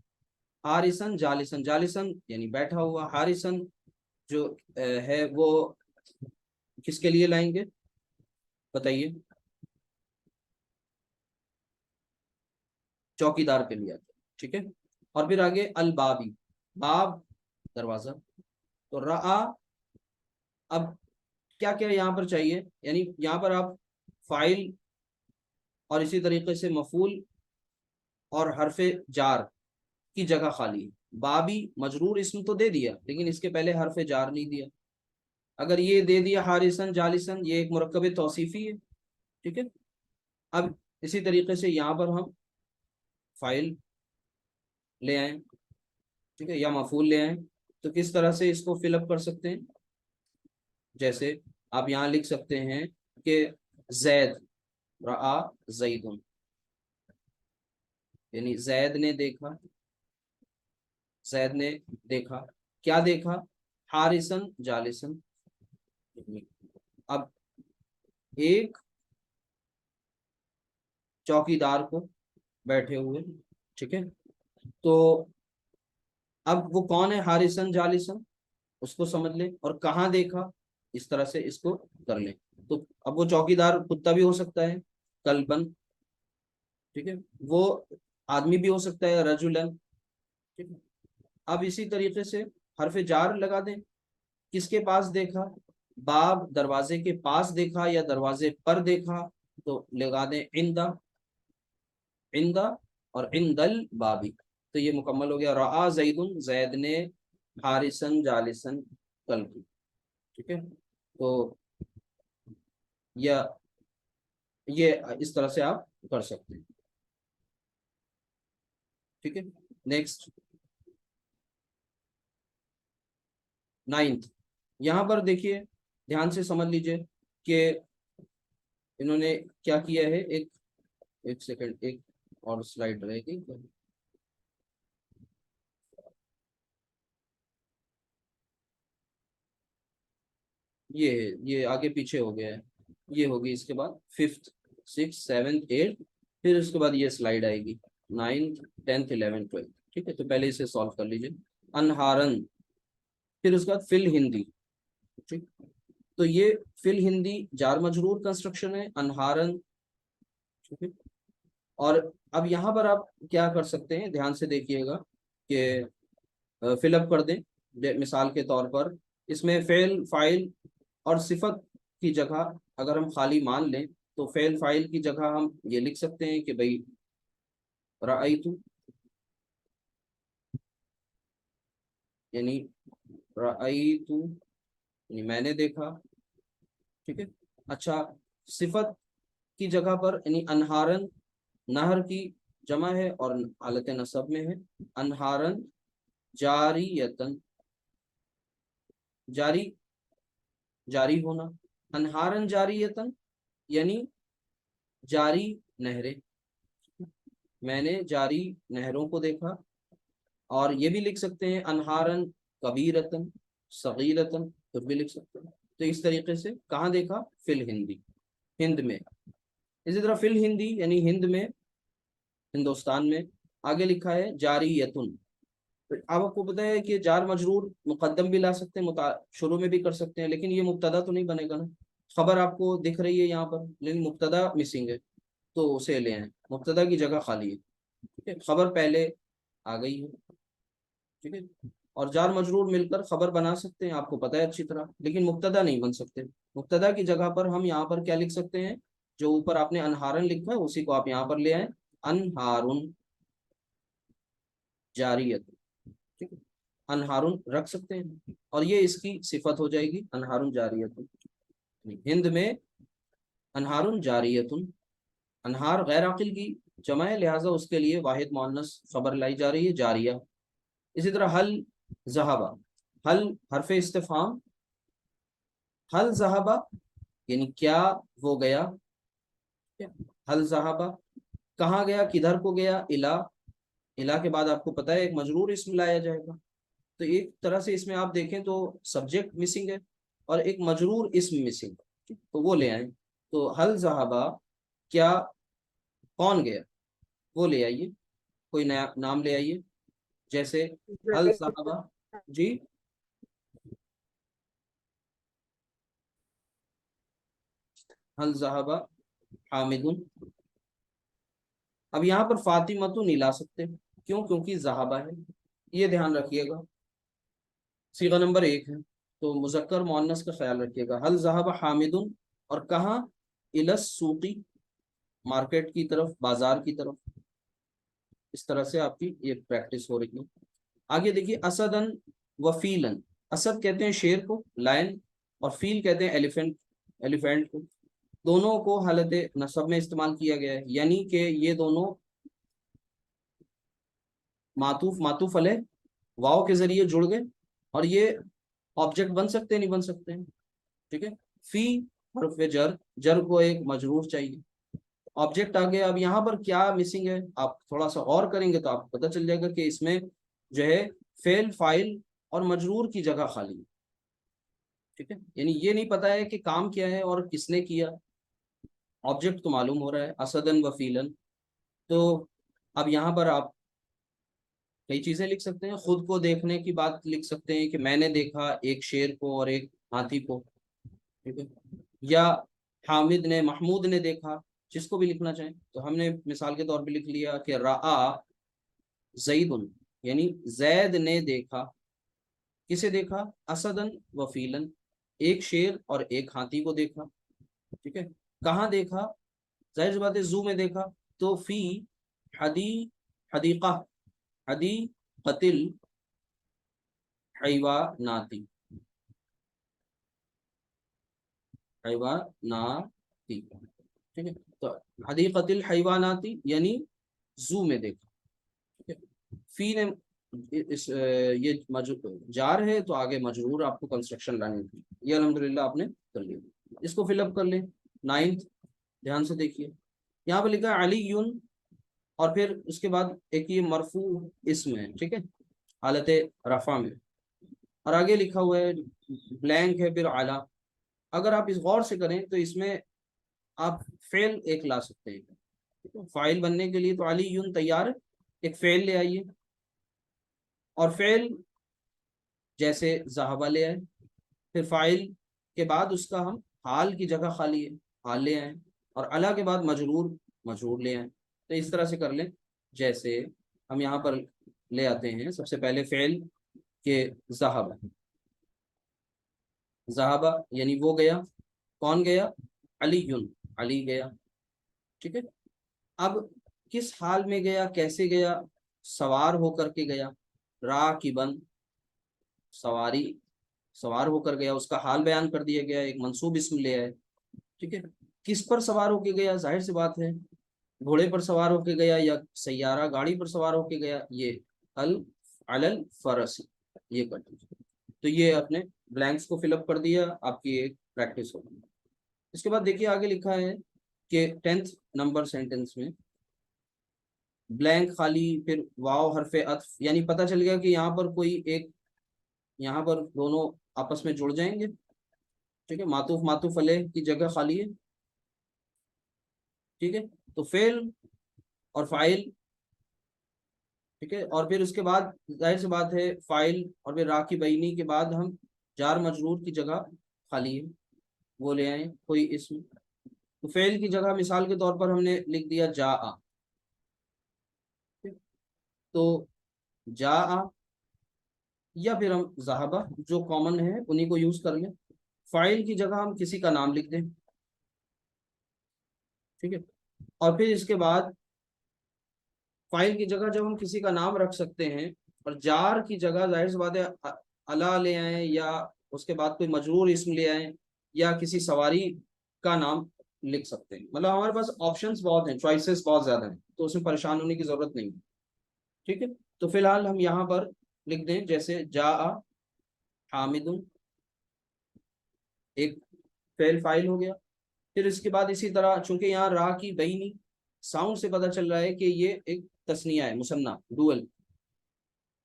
हारिसन जालिसन, जालिसन यानी बैठा हुआ, हारिसन جو ہے وہ کس کے لیے لائیں گے بتائیے؟ چوکی دار کے لیے آتے ہیں، ٹھیک ہے. اور پھر آگے البابی، باب دروازہ. تو رآ، اب کیا کیا یہاں پر چاہیے، یعنی یہاں پر آپ فاعل اور اسی طریقے سے مفعول اور حرف جار کی جگہ خالی ہے. بابی مجرور اسم تو دے دیا لیکن اس کے پہلے حرف جار نہیں دیا. اگر یہ دے دیا حارثن جالسن، یہ ایک مرکب توصیفی ہے، ٹھیک ہے. اب اسی طریقے سے یہاں پر ہم فائل لے آئیں، ٹھیک ہے، یا مفعول لے آئیں. تو کس طرح سے اس کو فل اپ کر سکتے ہیں؟ جیسے آپ یہاں لکھ سکتے ہیں کہ زید رآ زیدن، یعنی زید نے دیکھا، زید نے دیکھا. کیا دیکھا؟ حارثن جالسن. اب ایک چوکی دار کو بیٹھے ہوئے، ٹھیک ہے. تو اب وہ کون ہے حارثن جالسن، اس کو سمجھ لیں، اور کہاں دیکھا، اس طرح سے اس کو کر لیں. تو اب وہ چوکی دار کتا بھی ہو سکتا ہے، کلبن، ٹھیک ہے، وہ آدمی بھی ہو سکتا ہے، رجلن، ٹھیک ہے. اب اسی طریقے سے حرف جار لگا دیں. کس کے پاس دیکھا؟ باب دروازے کے پاس دیکھا یا دروازے پر دیکھا، تو لگا دیں عندہ، عندہ اور عندل بابی. تو یہ مکمل ہو گیا. رآ زیدن، زید نے حارثن جالسن کلب، ٹھیک ہے. تو یہ اس طرح سے آپ کر سکتے ہیں، ٹھیک ہے. Next 9th. یہاں پر دیکھیے، دھیان سے سمجھ لیجئے کہ انہوں نے کیا کیا ہے. ایک سیکنڈ، ایک اور سلائڈ رہے گی. یہ آگے پیچھے ہو گیا ہے. یہ ہوگی اس کے بعد 5th 6th 7th 8th، پھر اس کے بعد یہ سلائڈ آئے گی 9th 10th 11th 12th. ٹھیک ہے، تو پہلے اسے سالو کر لیجئے. انہارن، پھر اس کے بعد فل ہندی. ٹھیک، تو یہ فل ہندی جار مجرور کنسٹرکشن ہے، انہارن، ٹھیک ہے. اور اب یہاں پر آپ کیا کر سکتے ہیں، دھیان سے دیکھیے گا کہ فل اپ کر دیں. مثال کے طور پر اس میں فعل، فاعل اور صفت کی جگہ اگر ہم خالی مان لیں تو فعل فاعل کی جگہ ہم یہ لکھ سکتے ہیں کہ بھائی رأیت، یعنی رأیت یعنی میں نے دیکھا، ٹھیک ہے. اچھا، صفت کی جگہ پر یعنی انہارن، نہر کی جمع ہے اور حالت نصب میں ہے. انہارن جاریتن، جاری، جاری ہونا. انہارن جاریتن یعنی جاری نہریں، میں نے جاری نہروں کو دیکھا. اور یہ بھی لکھ سکتے ہیں انہارن کبیرتن، صغیرتن، خود بھی لکھ سکتے ہیں. تو اس طریقے سے کہاں دیکھا؟ فل ہندی، ہند میں. اسی طرح فل ہندی یعنی ہند میں، ہندوستان میں. آگے لکھا ہے جاری یتن. آپ کو پتہ ہے کہ جار مجرور مقدم بھی لا سکتے ہیں، شروع میں بھی کر سکتے ہیں، لیکن یہ مبتدا تو نہیں بنے گا نا. خبر آپ کو دکھ رہی ہے یہاں پر لیکن مبتدا مسنگ ہے، تو اسے لے آئیں. مبتدا کی جگہ خالی ہے، ٹھیک ہے. خبر پہلے آ گئی ہے، ٹھیک ہے. اور جار مجرور مل کر خبر بنا سکتے ہیں، آپ کو پتہ ہے اچھی طرح، لیکن مبتدا نہیں بن سکتے. مبتدا کی جگہ پر ہم یہاں پر کیا لکھ سکتے ہیں؟ جو اوپر آپ نے انہارن لکھا ہے اسی کو آپ یہاں پر لے آئیں، انہارن جاریت، ٹھیک ہے. انہارن رکھ سکتے ہیں اور یہ اس کی صفت ہو جائے گی، انہارن جاریت. ہند میں انہارن جاریت، انہار غیر عاقل کی جمع ہے، لہٰذا اس کے لیے واحد مؤنث خبر لائی جا رہی ہے، جاریہ. اسی طرح حل ذہبہ، حل حرف استفہام، حل ذہبہ یعنی کیا وہ گیا. حل ذہبہ کہاں گیا، کدھر کو گیا. الا، الا کے بعد آپ کو پتہ ہے ایک مجرور اسم لایا جائے گا. تو ایک طرح سے اس میں آپ دیکھیں تو سبجیکٹ مسنگ ہے اور ایک مجرور اسم مسنگ، تو وہ لے آئیں. تو حل ذہبہ کیا کون گیا، وہ لے آئیے. کوئی نیا نام لے آئیے، جیسے حل ذہبہ. جی हल ज़हबा हामिदुन। अब यहाँ पर फातिमा तो नहीं ला सकते, क्यों? क्योंकि ज़हाबा है, ये ध्यान रखिएगा। सीगा नंबर 1 है, तो मुज़क्कर मुअन्नस का ख्याल रखिएगा। हल ज़हाबा हामिदुन, और कहाँ? इलस सूकी, मार्केट की तरफ, बाजार की तरफ। इस तरह से आपकी ये प्रैक्टिस हो रही है। आगे देखिए, असदन व फीलन। असद कहते हैं शेर को, लायन, और फील कहते हैं एलिफेंट, एलिफेंट को। दोनों को हालत नसब में इस्तेमाल किया गया है, यानी कि ये दोनों मातूफ मातूफ अलैह वाव के जरिए जुड़ गए, और ये ऑब्जेक्ट बन सकते हैं, नहीं बन सकते हैं। ठीक है। फी हर्फ जर, जर को एक मजरूर चाहिए, ऑब्जेक्ट आ गया। अब यहाँ पर क्या मिसिंग है, आप थोड़ा सा और करेंगे तो आपको पता चल जाएगा कि इसमें जो है फेल, फाइल और मजरूर की जगह खाली है। ठीक है, यानी ये नहीं पता है कि काम क्या है और किसने किया, ऑब्जेक्ट तो मालूम हो रहा है असदन व फीलन। तो अब यहाँ पर आप कई चीजें लिख सकते हैं, खुद को देखने की बात लिख सकते हैं कि मैंने देखा एक शेर को और एक हाथी को। ठीक है, या हामिद ने, महमूद ने देखा, जिसको भी लिखना चाहें। तो हमने मिसाल के तौर पे लिख लिया कि रआ ज़ैदुन, यानी जैद ने देखा। किसे देखा? असदन व फीलन, एक शेर और एक हाथी को देखा। ठीक है, कहाँ देखा? जाहिर सी बात है जू में देखा, तो फी हदी हदीका, हदी कतिल हैवानाती, हैवानाती। ठीक है, तो हदीकतिल हैवानाती यानी जू में देखा। ठीक है, फी ने ये जार है, तो आगे मजरूर आपको कंस्ट्रक्शन लानी थी। ये अल्हम्दुलिल्लाह आपने कर लिया। इसको फिलअप कर लें। 9th, ध्यान से देखिए, यहाँ पे लिखा है अली यून, और फिर उसके बाद एक ये मरफू इसम है। ठीक है, हालत रफा में, और आगे लिखा हुआ है ब्लैंक है फिर आला। अगर आप इस गौर से करें तो इसमें आप फेल एक ला सकते हैं। ठीक है? फाइल बनने के लिए तो अली यून तैयार है, एक फेल ले आइए, और फेल जैसे जहाबा ले आए, फिर फाइल के बाद उसका हम हाल की जगह खाली है, हाल ले आए, और अला के बाद मजरूर, मजरूर ले आए। तो इस तरह से कर लें। जैसे हम यहाँ पर ले आते हैं, सबसे पहले फेल के जहाबा, जहाबा यानी वो गया, कौन गया? अली यून, अली गया। ठीक है, अब किस हाल में गया, कैसे गया? सवार होकर के गया, राकिबन, सवारी, सवार होकर गया, उसका हाल बयान कर दिया गया, एक मंसूब इसम ले आए। ठीक है, किस पर सवार होके गया? जाहिर सी बात है घोड़े पर सवार होके गया, या सैयारा गाड़ी पर सवार होके गया, ये अल अलल फरस, ये कर दीजिए। तो ये अपने ब्लैंक्स को फिलअप कर दिया, आपकी एक प्रैक्टिस होगी। इसके बाद देखिए आगे लिखा है कि 10th नंबर सेंटेंस में ब्लैंक खाली, फिर वाव हरफे अत्फ, यानी पता चल गया कि यहाँ पर कोई एक, यहाँ पर दोनों आपस में जुड़ जाएंगे। ठीक है, मातूफ मातूफ अलैह की जगह खाली है। ठीक है, तो फेल और फाइल। ठीक है, और फिर उसके बाद जाहिर सी बात है फाइल और फिर राखी बैनी के बाद हम जार मजरूर की जगह खाली है वो ले आए कोई इसम। तो फेल की जगह मिसाल के तौर पर हमने लिख दिया जा आ। तो जा आ, या फिर हम जहाबा जो कॉमन है उन्हीं को यूज कर लें। फाइल की जगह हम किसी का नाम लिख दें। ठीक है, और फिर इसके बाद फाइल की जगह जब हम किसी का नाम रख सकते हैं, और जार की जगह जाहिर सी बात है अला ले आए, या उसके बाद कोई मजरूर इसम ले आए, या किसी सवारी का नाम लिख सकते हैं। मतलब हमारे पास ऑप्शंस बहुत हैं, चॉइसेस बहुत ज्यादा हैं, तो उसमें परेशान होने की जरूरत नहीं है। ठीक है, तो फिलहाल हम यहाँ पर लिख दें जैसे जा हामिदुन, एक फेल फाइल हो गया। फिर इसके बाद इसी तरह, चूंकि यहाँ रा की बैनी साउंड से पता चल रहा है कि ये एक तस्निया है, मुसन्ना, डुअल,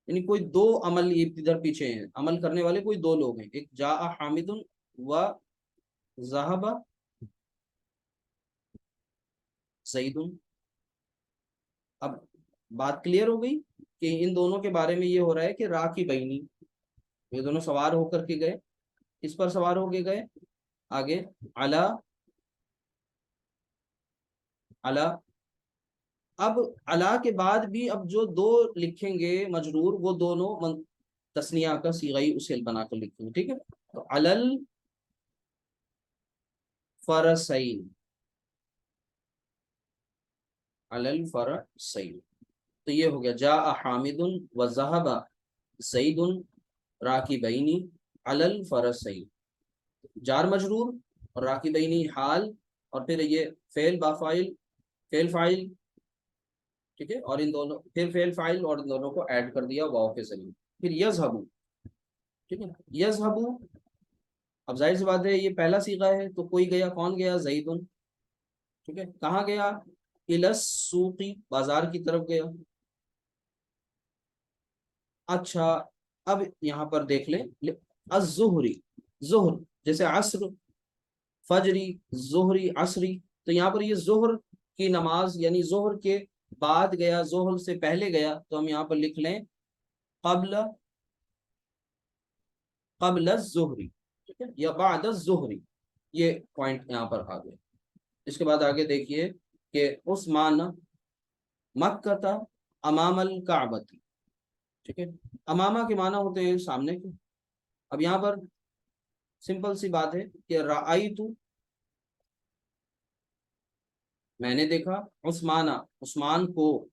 यानी कोई दो अमल ये इधर पीछे हैं, अमल करने वाले कोई दो लोग हैं, एक जा हामिदुन व ज़हबा सईदुन। अब बात क्लियर हो गई कि इन दोनों के बारे में ये हो रहा है कि रा की बैनी, ये दोनों सवार होकर के गए, इस पर सवार होके गए, आगे अला अला। अब अला के बाद भी अब जो दो लिखेंगे मजरूर, वो दोनों तस्निया का सीगाई उसेल बनाकर लिखेंगे, ठीक है। तो अलल फरसैन, अलल फरसैन, तो ये हो गया जा हामिदुन व ज़हबा ज़ैदुन राकिबैनी अलल फरसैन, जार मजरूर और राकिबैनी हाल, और फिर ये फेल बाफाइल, फेल फाइल, ठीक है, और इन दोनों फिर फेल फाइल और इन दोनों को ऐड कर दिया वाव के जरिए। फिर यज़हबू, ठीक है, यज़हबू, अब जाहिर सी बात है ये पहला सीगा है, तो कोई गया, कौन गया, ज़ैदुन, ठीक है, कहाँ गया, इलस सूकी, बाजार की तरफ गया। अच्छा, अब यहाँ पर देख लें, अज़्ज़ुहरी, ज़ुहर जैसे अस्र, फजरी, ज़ुहरी, असरी, तो यहाँ पर ये ज़ुहर की नमाज यानी ज़ुहर के बाद गया, ज़ुहर से पहले गया, तो हम यहाँ पर लिख लें क़ब्ल, क़ब्ल ज़ुहरी, ठीक है, या बाद ज़ुहरी, ये पॉइंट यहाँ पर आ गए। इसके बाद आगे देखिए कि उस्मान मक्का अमामल काबती, ठीक है, अमामा के माना होते हैं सामने के। अब यहाँ पर सिंपल सी बात है कि राअयतु, मैंने देखा, उस्माना, उस्मान को,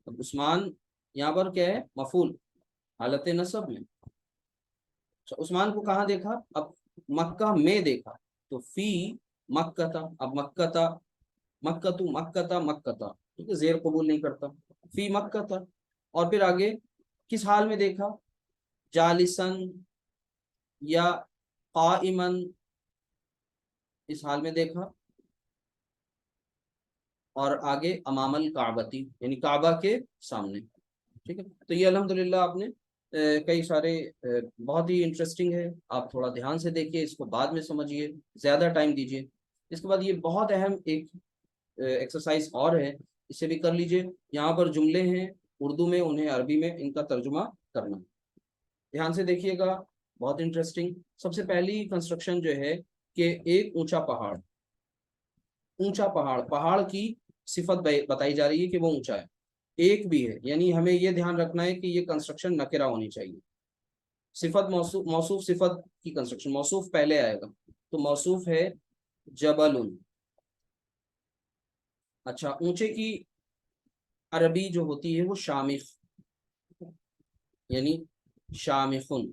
अब उस्मान यहाँ पर क्या है, मफूल हालत नसब में। तो उस्मान को कहाँ देखा, अब मक्का में देखा, तो फी मक्का था, अब मक्का था, मक्का तू, मक्का था, मक्का था, ठीक है, जेर कबूल नहीं करता, फी मक्का था। और फिर आगे किस हाल में देखा, जालिसन या काइमन, इस हाल में देखा, और आगे अमामल काबती यानी काबा के सामने, ठीक है। तो ये अल्हम्दुलिल्लाह आपने कई सारे बहुत ही इंटरेस्टिंग है, आप थोड़ा ध्यान से देखिए, इसको बाद में समझिए, ज़्यादा टाइम दीजिए। इसके बाद ये बहुत अहम एक एक्सरसाइज और है, इसे भी कर लीजिए। यहाँ पर जुमले हैं उर्दू में, उन्हें अरबी में इनका तर्जुमा करना, ध्यान से देखिएगा, बहुत इंटरेस्टिंग। सबसे पहली कंस्ट्रक्शन जो है कि एक ऊंचा पहाड़, ऊंचा पहाड़, पहाड़ की सिफत बताई जा रही है कि वो ऊंचा है, एक भी है, यानी हमें ये ध्यान रखना है कि ये कंस्ट्रक्शन नकेरा होनी चाहिए। सिफत मौसूफ, मौसूफ सिफत की कंस्ट्रक्शन, मौसूफ पहले आएगा, तो मौसूफ है जबलुन। अच्छा, ऊंचे की अरबी जो होती है वो शामिख, यानी शामिखुन,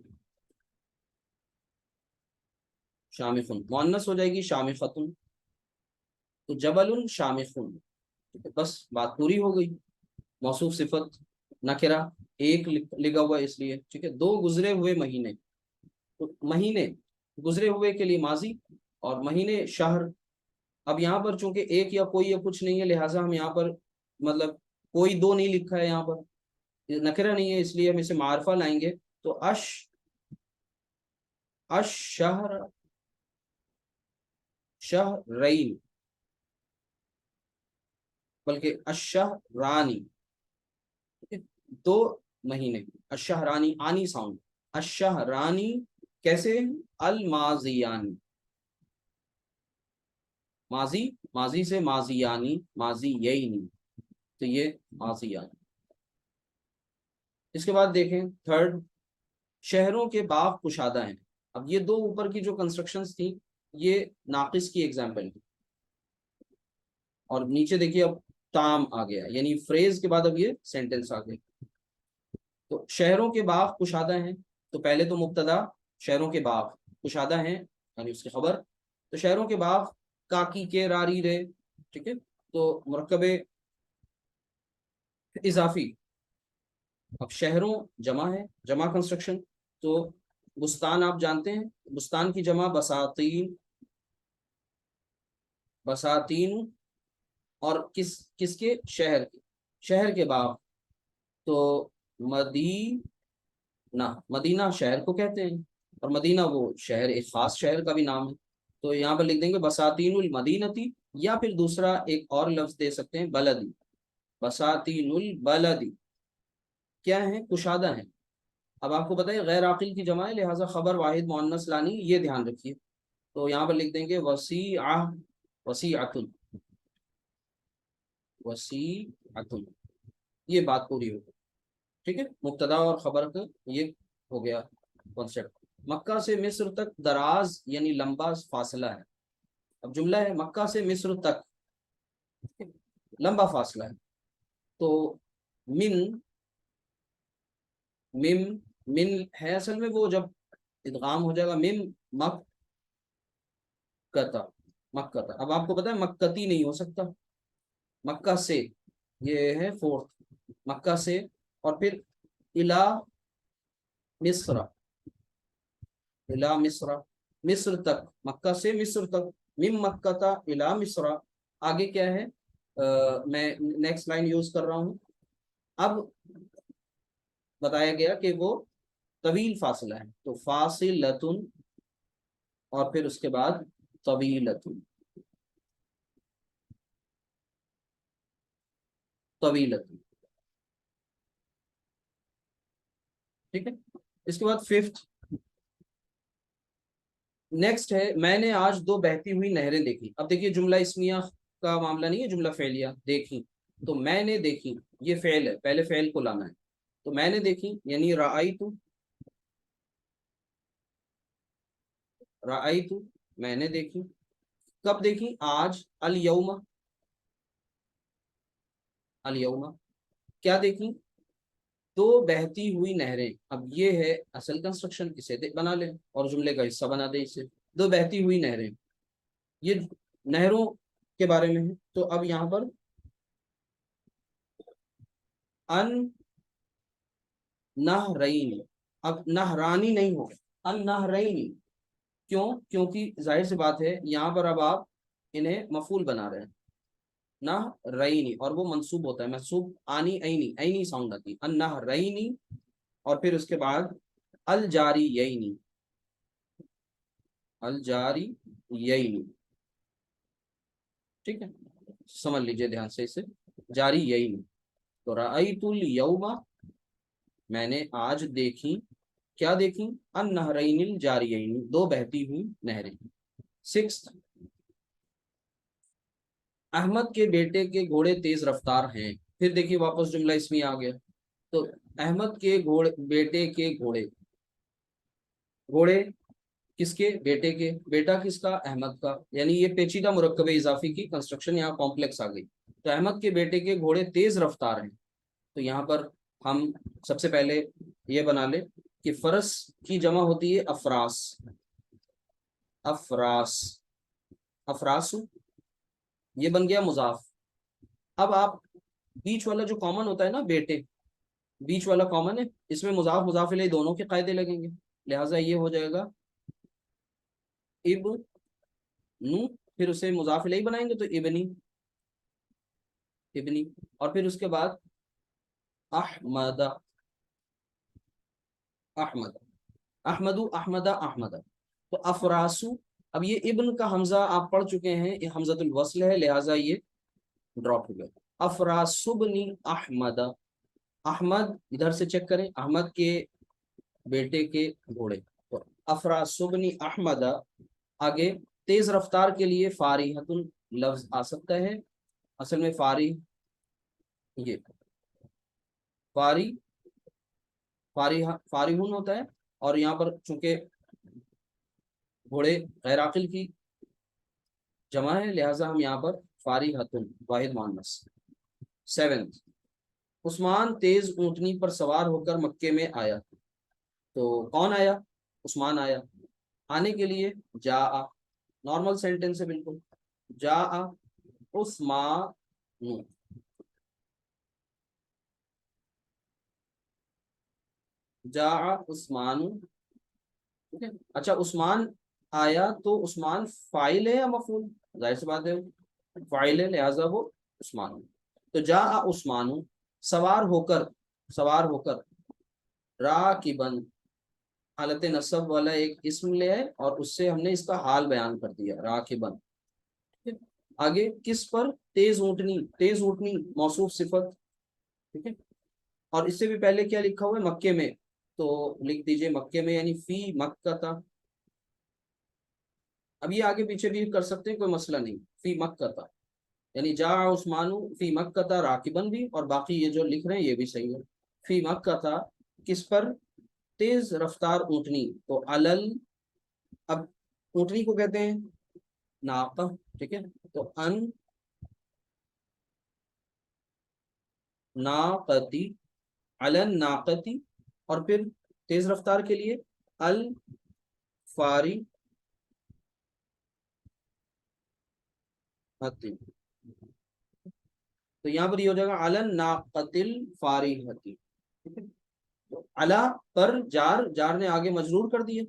शामिखुन मुअन्नस हो जाएगी शामिखतुन, तो जबलुन शामिखुन, ठीक है, बस बात पूरी हो गई। मौसूफ सिफत नकेरा, एक लिखा हुआ इसलिए, ठीक है। दो गुजरे हुए महीने, तो महीने गुजरे हुए के लिए माजी, और महीने शहर। अब यहाँ पर चूंकि एक या कोई या कुछ नहीं है, लिहाजा हम यहाँ पर मतलब कोई दो नहीं लिखा है, यहाँ पर नकेरा नहीं है, इसलिए हम इसे मारफा लाएंगे। तो अश शहर, शहरैन, बल्कि अशहरानी, दो महीने, अशहरानी, आनी साउंड, अशहरानी कैसे, अलमाजियानी, माजी, माजी से माजियानी, माजी यही नहीं, तो ये माजियानी। इसके बाद देखें थर्ड, शहरों के बाग कुशादा हैं। अब ये दो ऊपर की जो कंस्ट्रक्शंस थी, ये नाकिस की एग्जाम्पल थी, और नीचे देखिए अब ताम आ गया, यानी फ्रेज के बाद अब ये सेंटेंस आ गया। तो शहरों के बाग कुशादा हैं, तो पहले तो मुब्तदा शहरों के बाग कुशादा हैं यानी उसकी खबर, तो शहरों के बाग काकी के रारी रे, ठीक है, तो मुरक्कबे इजाफी। अब शहरों जमा है, जमा कंस्ट्रक्शन, तो बुस्तान आप जानते हैं, बुस्तान की जमा बसातीन, बसातीन, और किसके, शहर के, शहर के बाग, तो मदीना, मदीना शहर को कहते हैं, और मदीना वो शहर, एक खास शहर का भी नाम है। तो यहाँ पर लिख देंगे बसातीनुल मदीनती, या फिर दूसरा एक और लफ्ज दे सकते हैं बलदी, बसातीनुल बलदी, क्या है, कुशादा है। अब आपको पता है गैर आकिल की जमा है, लिहाजा खबर वाहिद मुअन्नस लानी, ये ध्यान रखिए। तो यहाँ पर लिख देंगे वसी वसीअतुन, वसीअतुन, ये बात पूरी हो गई। ठीक है, मुब्तदा और खबर का ये हो गया कॉन्सेप्ट। मक्का से मिस्र तक दराज यानी लंबा फासला है। अब जुमला है मक्का से मिस्र तक, लंबा फासला है। तो मिन, मिम, मिन है असल में वो जब इदगाम हो जाएगा मिम मक्कता, मक्कता। अब आपको पता है मक्कती नहीं हो सकता, मक्का से, ये है फोर्थ, मक्का से। और फिर इला मिस्र, इला मिस्र, मिस्र तक, मक्का से मिस्र तक, मिम मक्कता इला मिस्र। आगे क्या है, मैं नेक्स्ट लाइन यूज कर रहा हूँ। अब बताया गया कि वो तवील फासला है, तो फासिलतुन और फिर उसके बाद तवीलतुन, तवीलतुन। ठीक है, इसके बाद फिफ्थ, नेक्स्ट है मैंने आज दो बहती हुई नहरें देखी। अब देखिए जुमला इस्मिया का मामला नहीं है, जुमला फेलिया। देखी, तो मैंने देखी, ये फेल है, पहले फेल को लाना है। तो मैंने देखी यानी राआइतु, राआइतु, मैंने देखी। कब देखी, आज, अल यौमा, अल यौमा। क्या देखी, दो बहती हुई नहरें। अब ये है असल कंस्ट्रक्शन, इसे बना ले और जुमले का हिस्सा बना दे इसे। दो बहती हुई नहरें, ये नहरों के बारे में है। तो अब यहाँ पर अन नहरैनी, अब नहरानी नहीं हो, अन नहरैनी। क्यों, क्योंकि जाहिर सी बात है यहाँ पर अब आप इन्हें मफूल बना रहे हैं, नहरैनी, और वो मंसूब होता है, मंसूब आनी ऐनी, ऐनी साउंड आती है, अन नहरैनी। और फिर उसके बाद अल जारी यैनी, अल जारी यैनी। ठीक है, समझ लीजिए ध्यान से इसे, जारी यैनी। तो राअइतुल यौमा, मैंने आज देखी, क्या देखी, अन नहरैनिल जारियैनी, दो बहती हुई नहरें। सिक्स्थ, अहमद के बेटे के घोड़े तेज रफ्तार हैं। फिर देखिए वापस जुमला इसमें आ गया। तो अहमद के घोड़े, बेटे के घोड़े, घोड़े किसके, बेटे के, बेटा किसका, अहमद का। यानी ये पेचीदा मुरक्कब इजाफी की कंस्ट्रक्शन यहाँ कॉम्प्लेक्स आ गई। तो अहमद के बेटे के घोड़े तेज रफ्तार हैं। तो यहाँ पर हम सबसे पहले ये बना ले कि फरस की जमा होती है अफरास, अफरास, अफरासु, ये बन गया मुजाफ। अब आप बीच वाला जो कॉमन होता है ना, बेटे, बीच वाला कॉमन है, इसमें मुजाफ मुजाफ इलैहि दोनों के कायदे लगेंगे। लिहाजा ये हो जाएगा इब नू, फिर उसे मुजाफ इलैहि बनाएंगे तो इबनी, इबनी। और फिर उसके बाद अहमदा, अहमद, अहमदु, अहमदा, अहमदा। तो अफरासु, अब ये इब्न का हमजा आप पढ़ चुके हैं, ये हमजतुल वस्ल है, लिहाजा ये ड्रॉप हो गया। अफरासुबनी अहमदा, अहमद इधर से चेक करें, अहमद के बेटे के घोड़े। तो अफरासुबनी अहमदा, आगे तेज रफ्तार के लिए फारिहतुन लफ्ज आ सकता है। असल में फारी, ये फारी, फारिहुन होता है। और यहाँ पर चूंकि घोड़े गैर आकिल की जमा है, लिहाजा हम यहाँ पर फारिहतुन वाहिद मुअन्नस। सेवेंथ, उस्मान तेज ऊंटनी पर सवार होकर मक्के में आया। तो कौन आया, उस्मान आया। आने के लिए जा, नॉर्मल सेंटेंस है बिल्कुल, जा उस्मान, जा उस्मान। ठीक है, अच्छा उस्मान आया, तो उस्मान फाइल है या मफूल, जाहिर सी बात है फाइल है, लिहाजा वो उस्मान। तो जा उस्मान, सवार होकर, सवार होकर, राकिबन, हालत नसब वाला एक इसम ले है और उससे हमने इसका हाल बयान कर दिया, राकिबन। ठीक है? आगे किस पर, तेज ऊंटनी, तेज ऊंटनी मौसूफ सिफत। ठीक है, और इससे भी पहले क्या लिखा हुआ है, मक्के में, तो लिख दीजिए मक्के में, यानी फी मक्का था। अब ये आगे पीछे भी कर सकते हैं, कोई मसला नहीं, फी मक्का था, यानी जा उस्मानु फी मक्का राकिबन भी, और बाकी ये जो लिख रहे हैं ये भी सही है। फी मक्का किस पर, तेज रफ्तार ऊँटनी, तो अलल, अब ऊँटनी को कहते हैं नाका, ठीक है, तो अन नाकती, अलन नाकती, और फिर तेज रफ्तार के लिए अल फारी हती, तो यहाँ पर ये हो जाएगा अलन नाकतिल फारी हती, ठीक है। तो अला पर जार, जार ने आगे मजरूर कर दिया,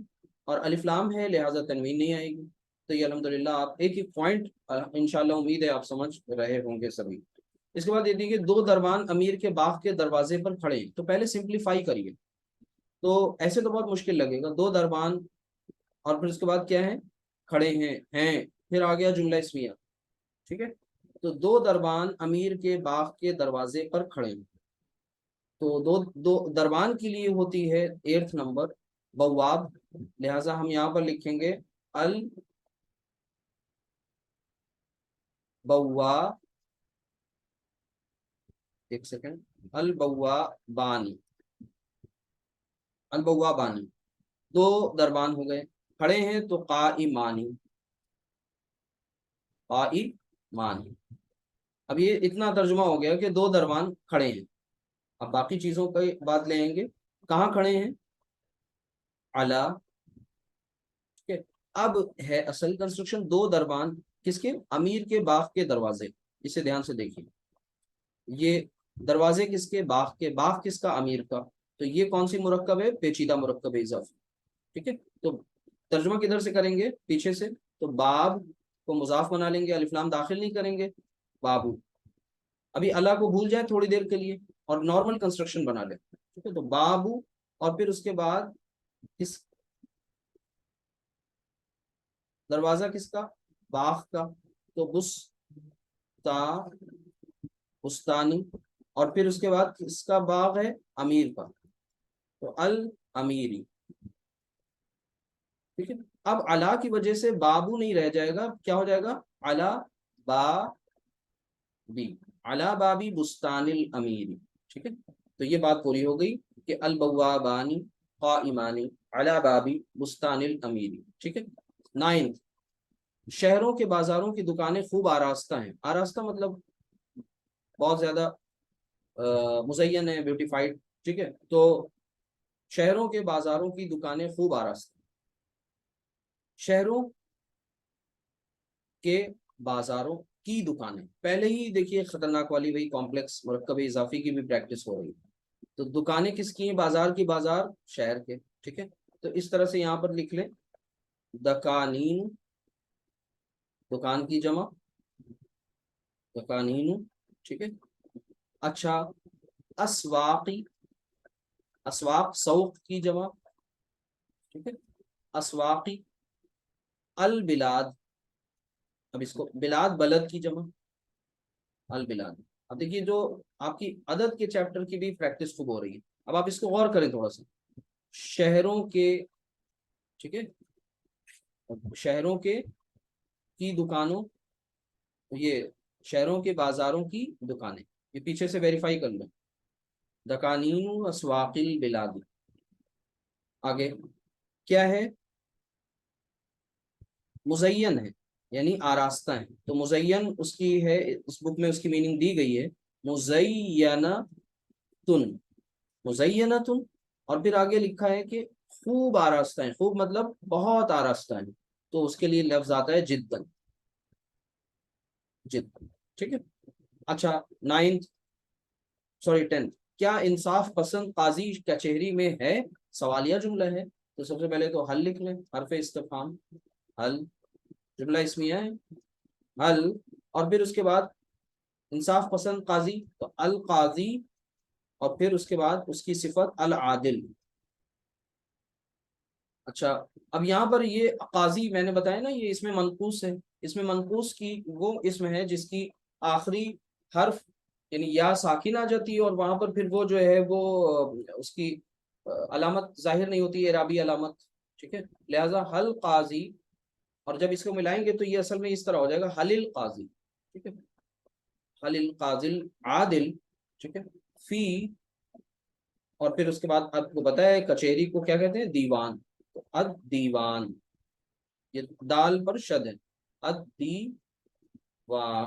और अलिफ लाम है लिहाजा तनवीन नहीं आएगी। तो ये अल्हम्दुलिल्लाह आप एक एक पॉइंट इंशाल्लाह उम्मीद है आप समझ रहे होंगे सभी। इसके बाद ये देखिए, दो दरबान अमीर के बाग के दरवाजे पर खड़े हैं, तो पहले सिंप्लीफाई करिए। तो ऐसे तो बहुत मुश्किल लगेगा, दो दरबान, और फिर उसके बाद क्या है, खड़े हैं, फिर आ गया जुमला इस्मिया, ठीक है। तो दो दरबान अमीर के बाग के दरवाजे पर खड़े हैं, तो दो दो दरबान के लिए होती है 8th नंबर बवाब, लिहाजा हम यहाँ पर लिखेंगे अल बवा, एक सेकंड, अल बवा बानी, अल बवा बानी, दो दरबान हो गए, खड़े हैं तो काइमानी, काइमानी। अब ये इतना तर्जुमा हो गया कि दो दरबान खड़े हैं। अब बाकी चीजों की बात लेंगे, कहाँ खड़े हैं, अला, ठीक है। अब है असल कंस्ट्रक्शन, दो दरबान किसके, अमीर के बाग के दरवाजे, इसे ध्यान से देखिए, ये दरवाजे किसके, बाग के, बाग किसका, अमीर का, तो ये कौन सी मुरक्कब है, पेचीदा मुरक्कब है इजाफी, ठीक है। तो तर्जुमा किधर से करेंगे, पीछे से, तो बाब को मुजाफ बना लेंगे, अलिफ लाम दाखिल नहीं करेंगे, बाबू, अभी अल्लाह को भूल जाए थोड़ी देर के लिए और नॉर्मल कंस्ट्रक्शन बना ले, ठीक है। तो बाबू, और फिर उसके बाद किस, दरवाजा किसका, बाग का, तो बुस्ता, बुस्तानी, और फिर उसके बाद किसका बाग है, अमीर का, तो अल अमीरी, ठीक है। अब अला की वजह से बाबू नहीं रह जाएगा, क्या हो जाएगा, अला बा बी, अला बाबी बुस्तानिल अमीरी, ठीक है। तो ये बात पूरी हो गई कि अल बवाबानी काइमानी अला बाबी बुस्तानिल अमीरी, ठीक है। 9th, शहरों के बाजारों की दुकानें खूब आरास्ता हैं, आरास्ता मतलब बहुत ज्यादा मुज़य्यन है, ब्यूटीफाइड, ठीक है। तो शहरों के बाजारों की दुकानें खूब आरास्ता, शहरों के बाजारों की दुकानें, पहले ही देखिए खतरनाक वाली वही कॉम्प्लेक्स मुरक्कब इजाफी की भी प्रैक्टिस हो रही है। तो दुकानें किसकी हैं, बाजार की, बाजार शहर के, ठीक है। तो इस तरह से यहाँ पर लिख लें, दकानीन, दुकान की जमा, दकानीन, ठीक है। अच्छा, अस्वाकी, अस्वाक सौक की जमा, ठीक है, अस्वाकी, अल बिलाद, अब इसको बिलाद बलद की जमा, अल बिलाद। अब देखिए जो आपकी अदद के चैप्टर की भी प्रैक्टिस खूब हो रही है, अब आप इसको गौर करें थोड़ा सा, शहरों के, ठीक है, शहरों के की दुकानों, ये शहरों के बाजारों की दुकानें, ये पीछे से वेरीफाई कर लो, दकानीन अस्वाकिल बिलादी। आगे क्या है, मुज़य्यन है, यानी आरास्ता है, तो मुज़य्यन उसकी है, इस बुक में उसकी मीनिंग दी गई है, मुज़य्यनतुन, मुज़य्यनतुन, और फिर आगे लिखा है कि खूब आरास्ता है, खूब मतलब बहुत आरास्ता है, तो उसके लिए लफ्ज आता है जिद्दन, जिद्दन, ठीक है। अच्छा, 9th, सॉरी 10th, क्या इंसाफ पसंद काजी कचहरी में है, सवालिया जुमला है, तो सबसे पहले तो हल लिख लें, हरफ इस्तिफहाम, हल, जुमला इसमिया है, हल, और फिर उसके बाद इंसाफ पसंद काजी, तो अल काजी, और फिर उसके बाद उसकी सिफत अल आदिल। अच्छा, अब यहाँ पर ये काजी मैंने बताया ना, ये इसमें मनकूस है, इसमें मनकूस की वो इसम है जिसकी आखिरी हर्फ यानी या साकिन आ जाती है, और वहां पर फिर वो जो है वो उसकी अलामत जाहिर नहीं होती है, एराबी अलामत, ठीक है। लिहाजा हल काजी, और जब इसको मिलाएंगे तो ये असल में इस तरह हो जाएगा हलिल काजी, ठीक है। هل القاضی عادل، ٹھیک ہے، فی، اور پھر اس کے بعد آپ کو پتا ہے کچہری کو کیا کہتے ہیں؟ دیوان. تو الدیوان، یہ دال پر شد ہے، الدیوان.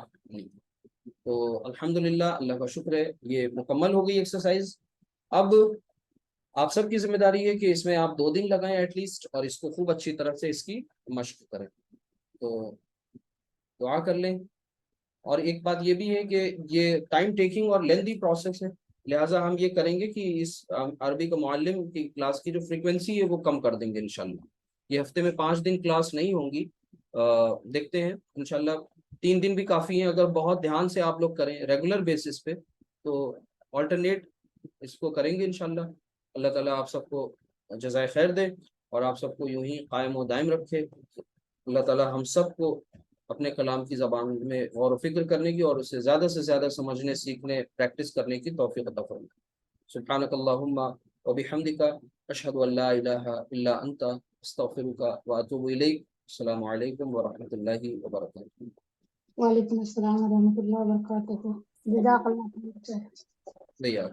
تو الحمدللہ، اللہ کا شکر ہے، یہ مکمل ہو گئی ایکسرسائز. اب آپ سب کی ذمہ داری ہے کہ اس میں آپ 2 دن لگائیں ایٹ لیسٹ، اور اس کو خوب اچھی طرح سے اس کی مشق کریں. تو دعا کر لیں. اور ایک بات یہ بھی ہے کہ یہ ٹائم ٹیکنگ اور لیندی پروسیس ہے، لہٰذا ہم یہ کریں گے کہ اس عربی کا معلم کی کلاس کی جو فریکوینسی ہے وہ کم کر دیں گے انشاءاللہ. یہ ہفتے میں 5 دن کلاس نہیں ہوں گی، دیکھتے ہیں انشاءاللہ 3 دن بھی کافی ہیں اگر بہت دھیان سے آپ لوگ کریں ریگولر بیسس پہ. تو آلٹرنیٹ اس کو کریں گے انشاءاللہ. اللہ تعالیٰ آپ سب کو جزائے خیر دے اور آپ سب کو یوں ہی قائم و دائم رکھے. اللہ تعالیٰ ہم سب کو اپنے کلام کی زبان میں غور و فکر کرنے کی اور اسے زیادہ سے زیادہ سمجھنے، سیکھنے، پریکٹس کرنے کی توفیق عطا فرمائے. سبحانک اللہم و بحمدک، اشہد ان لا الہ الا انت، استغفرک و اتوب الیک. السلام علیکم ورحمۃ اللہ وبرکاتہ. وعلیکم السلام ورحمۃ اللہ وبرکاتہ. جزاک اللہ خیر. بھیا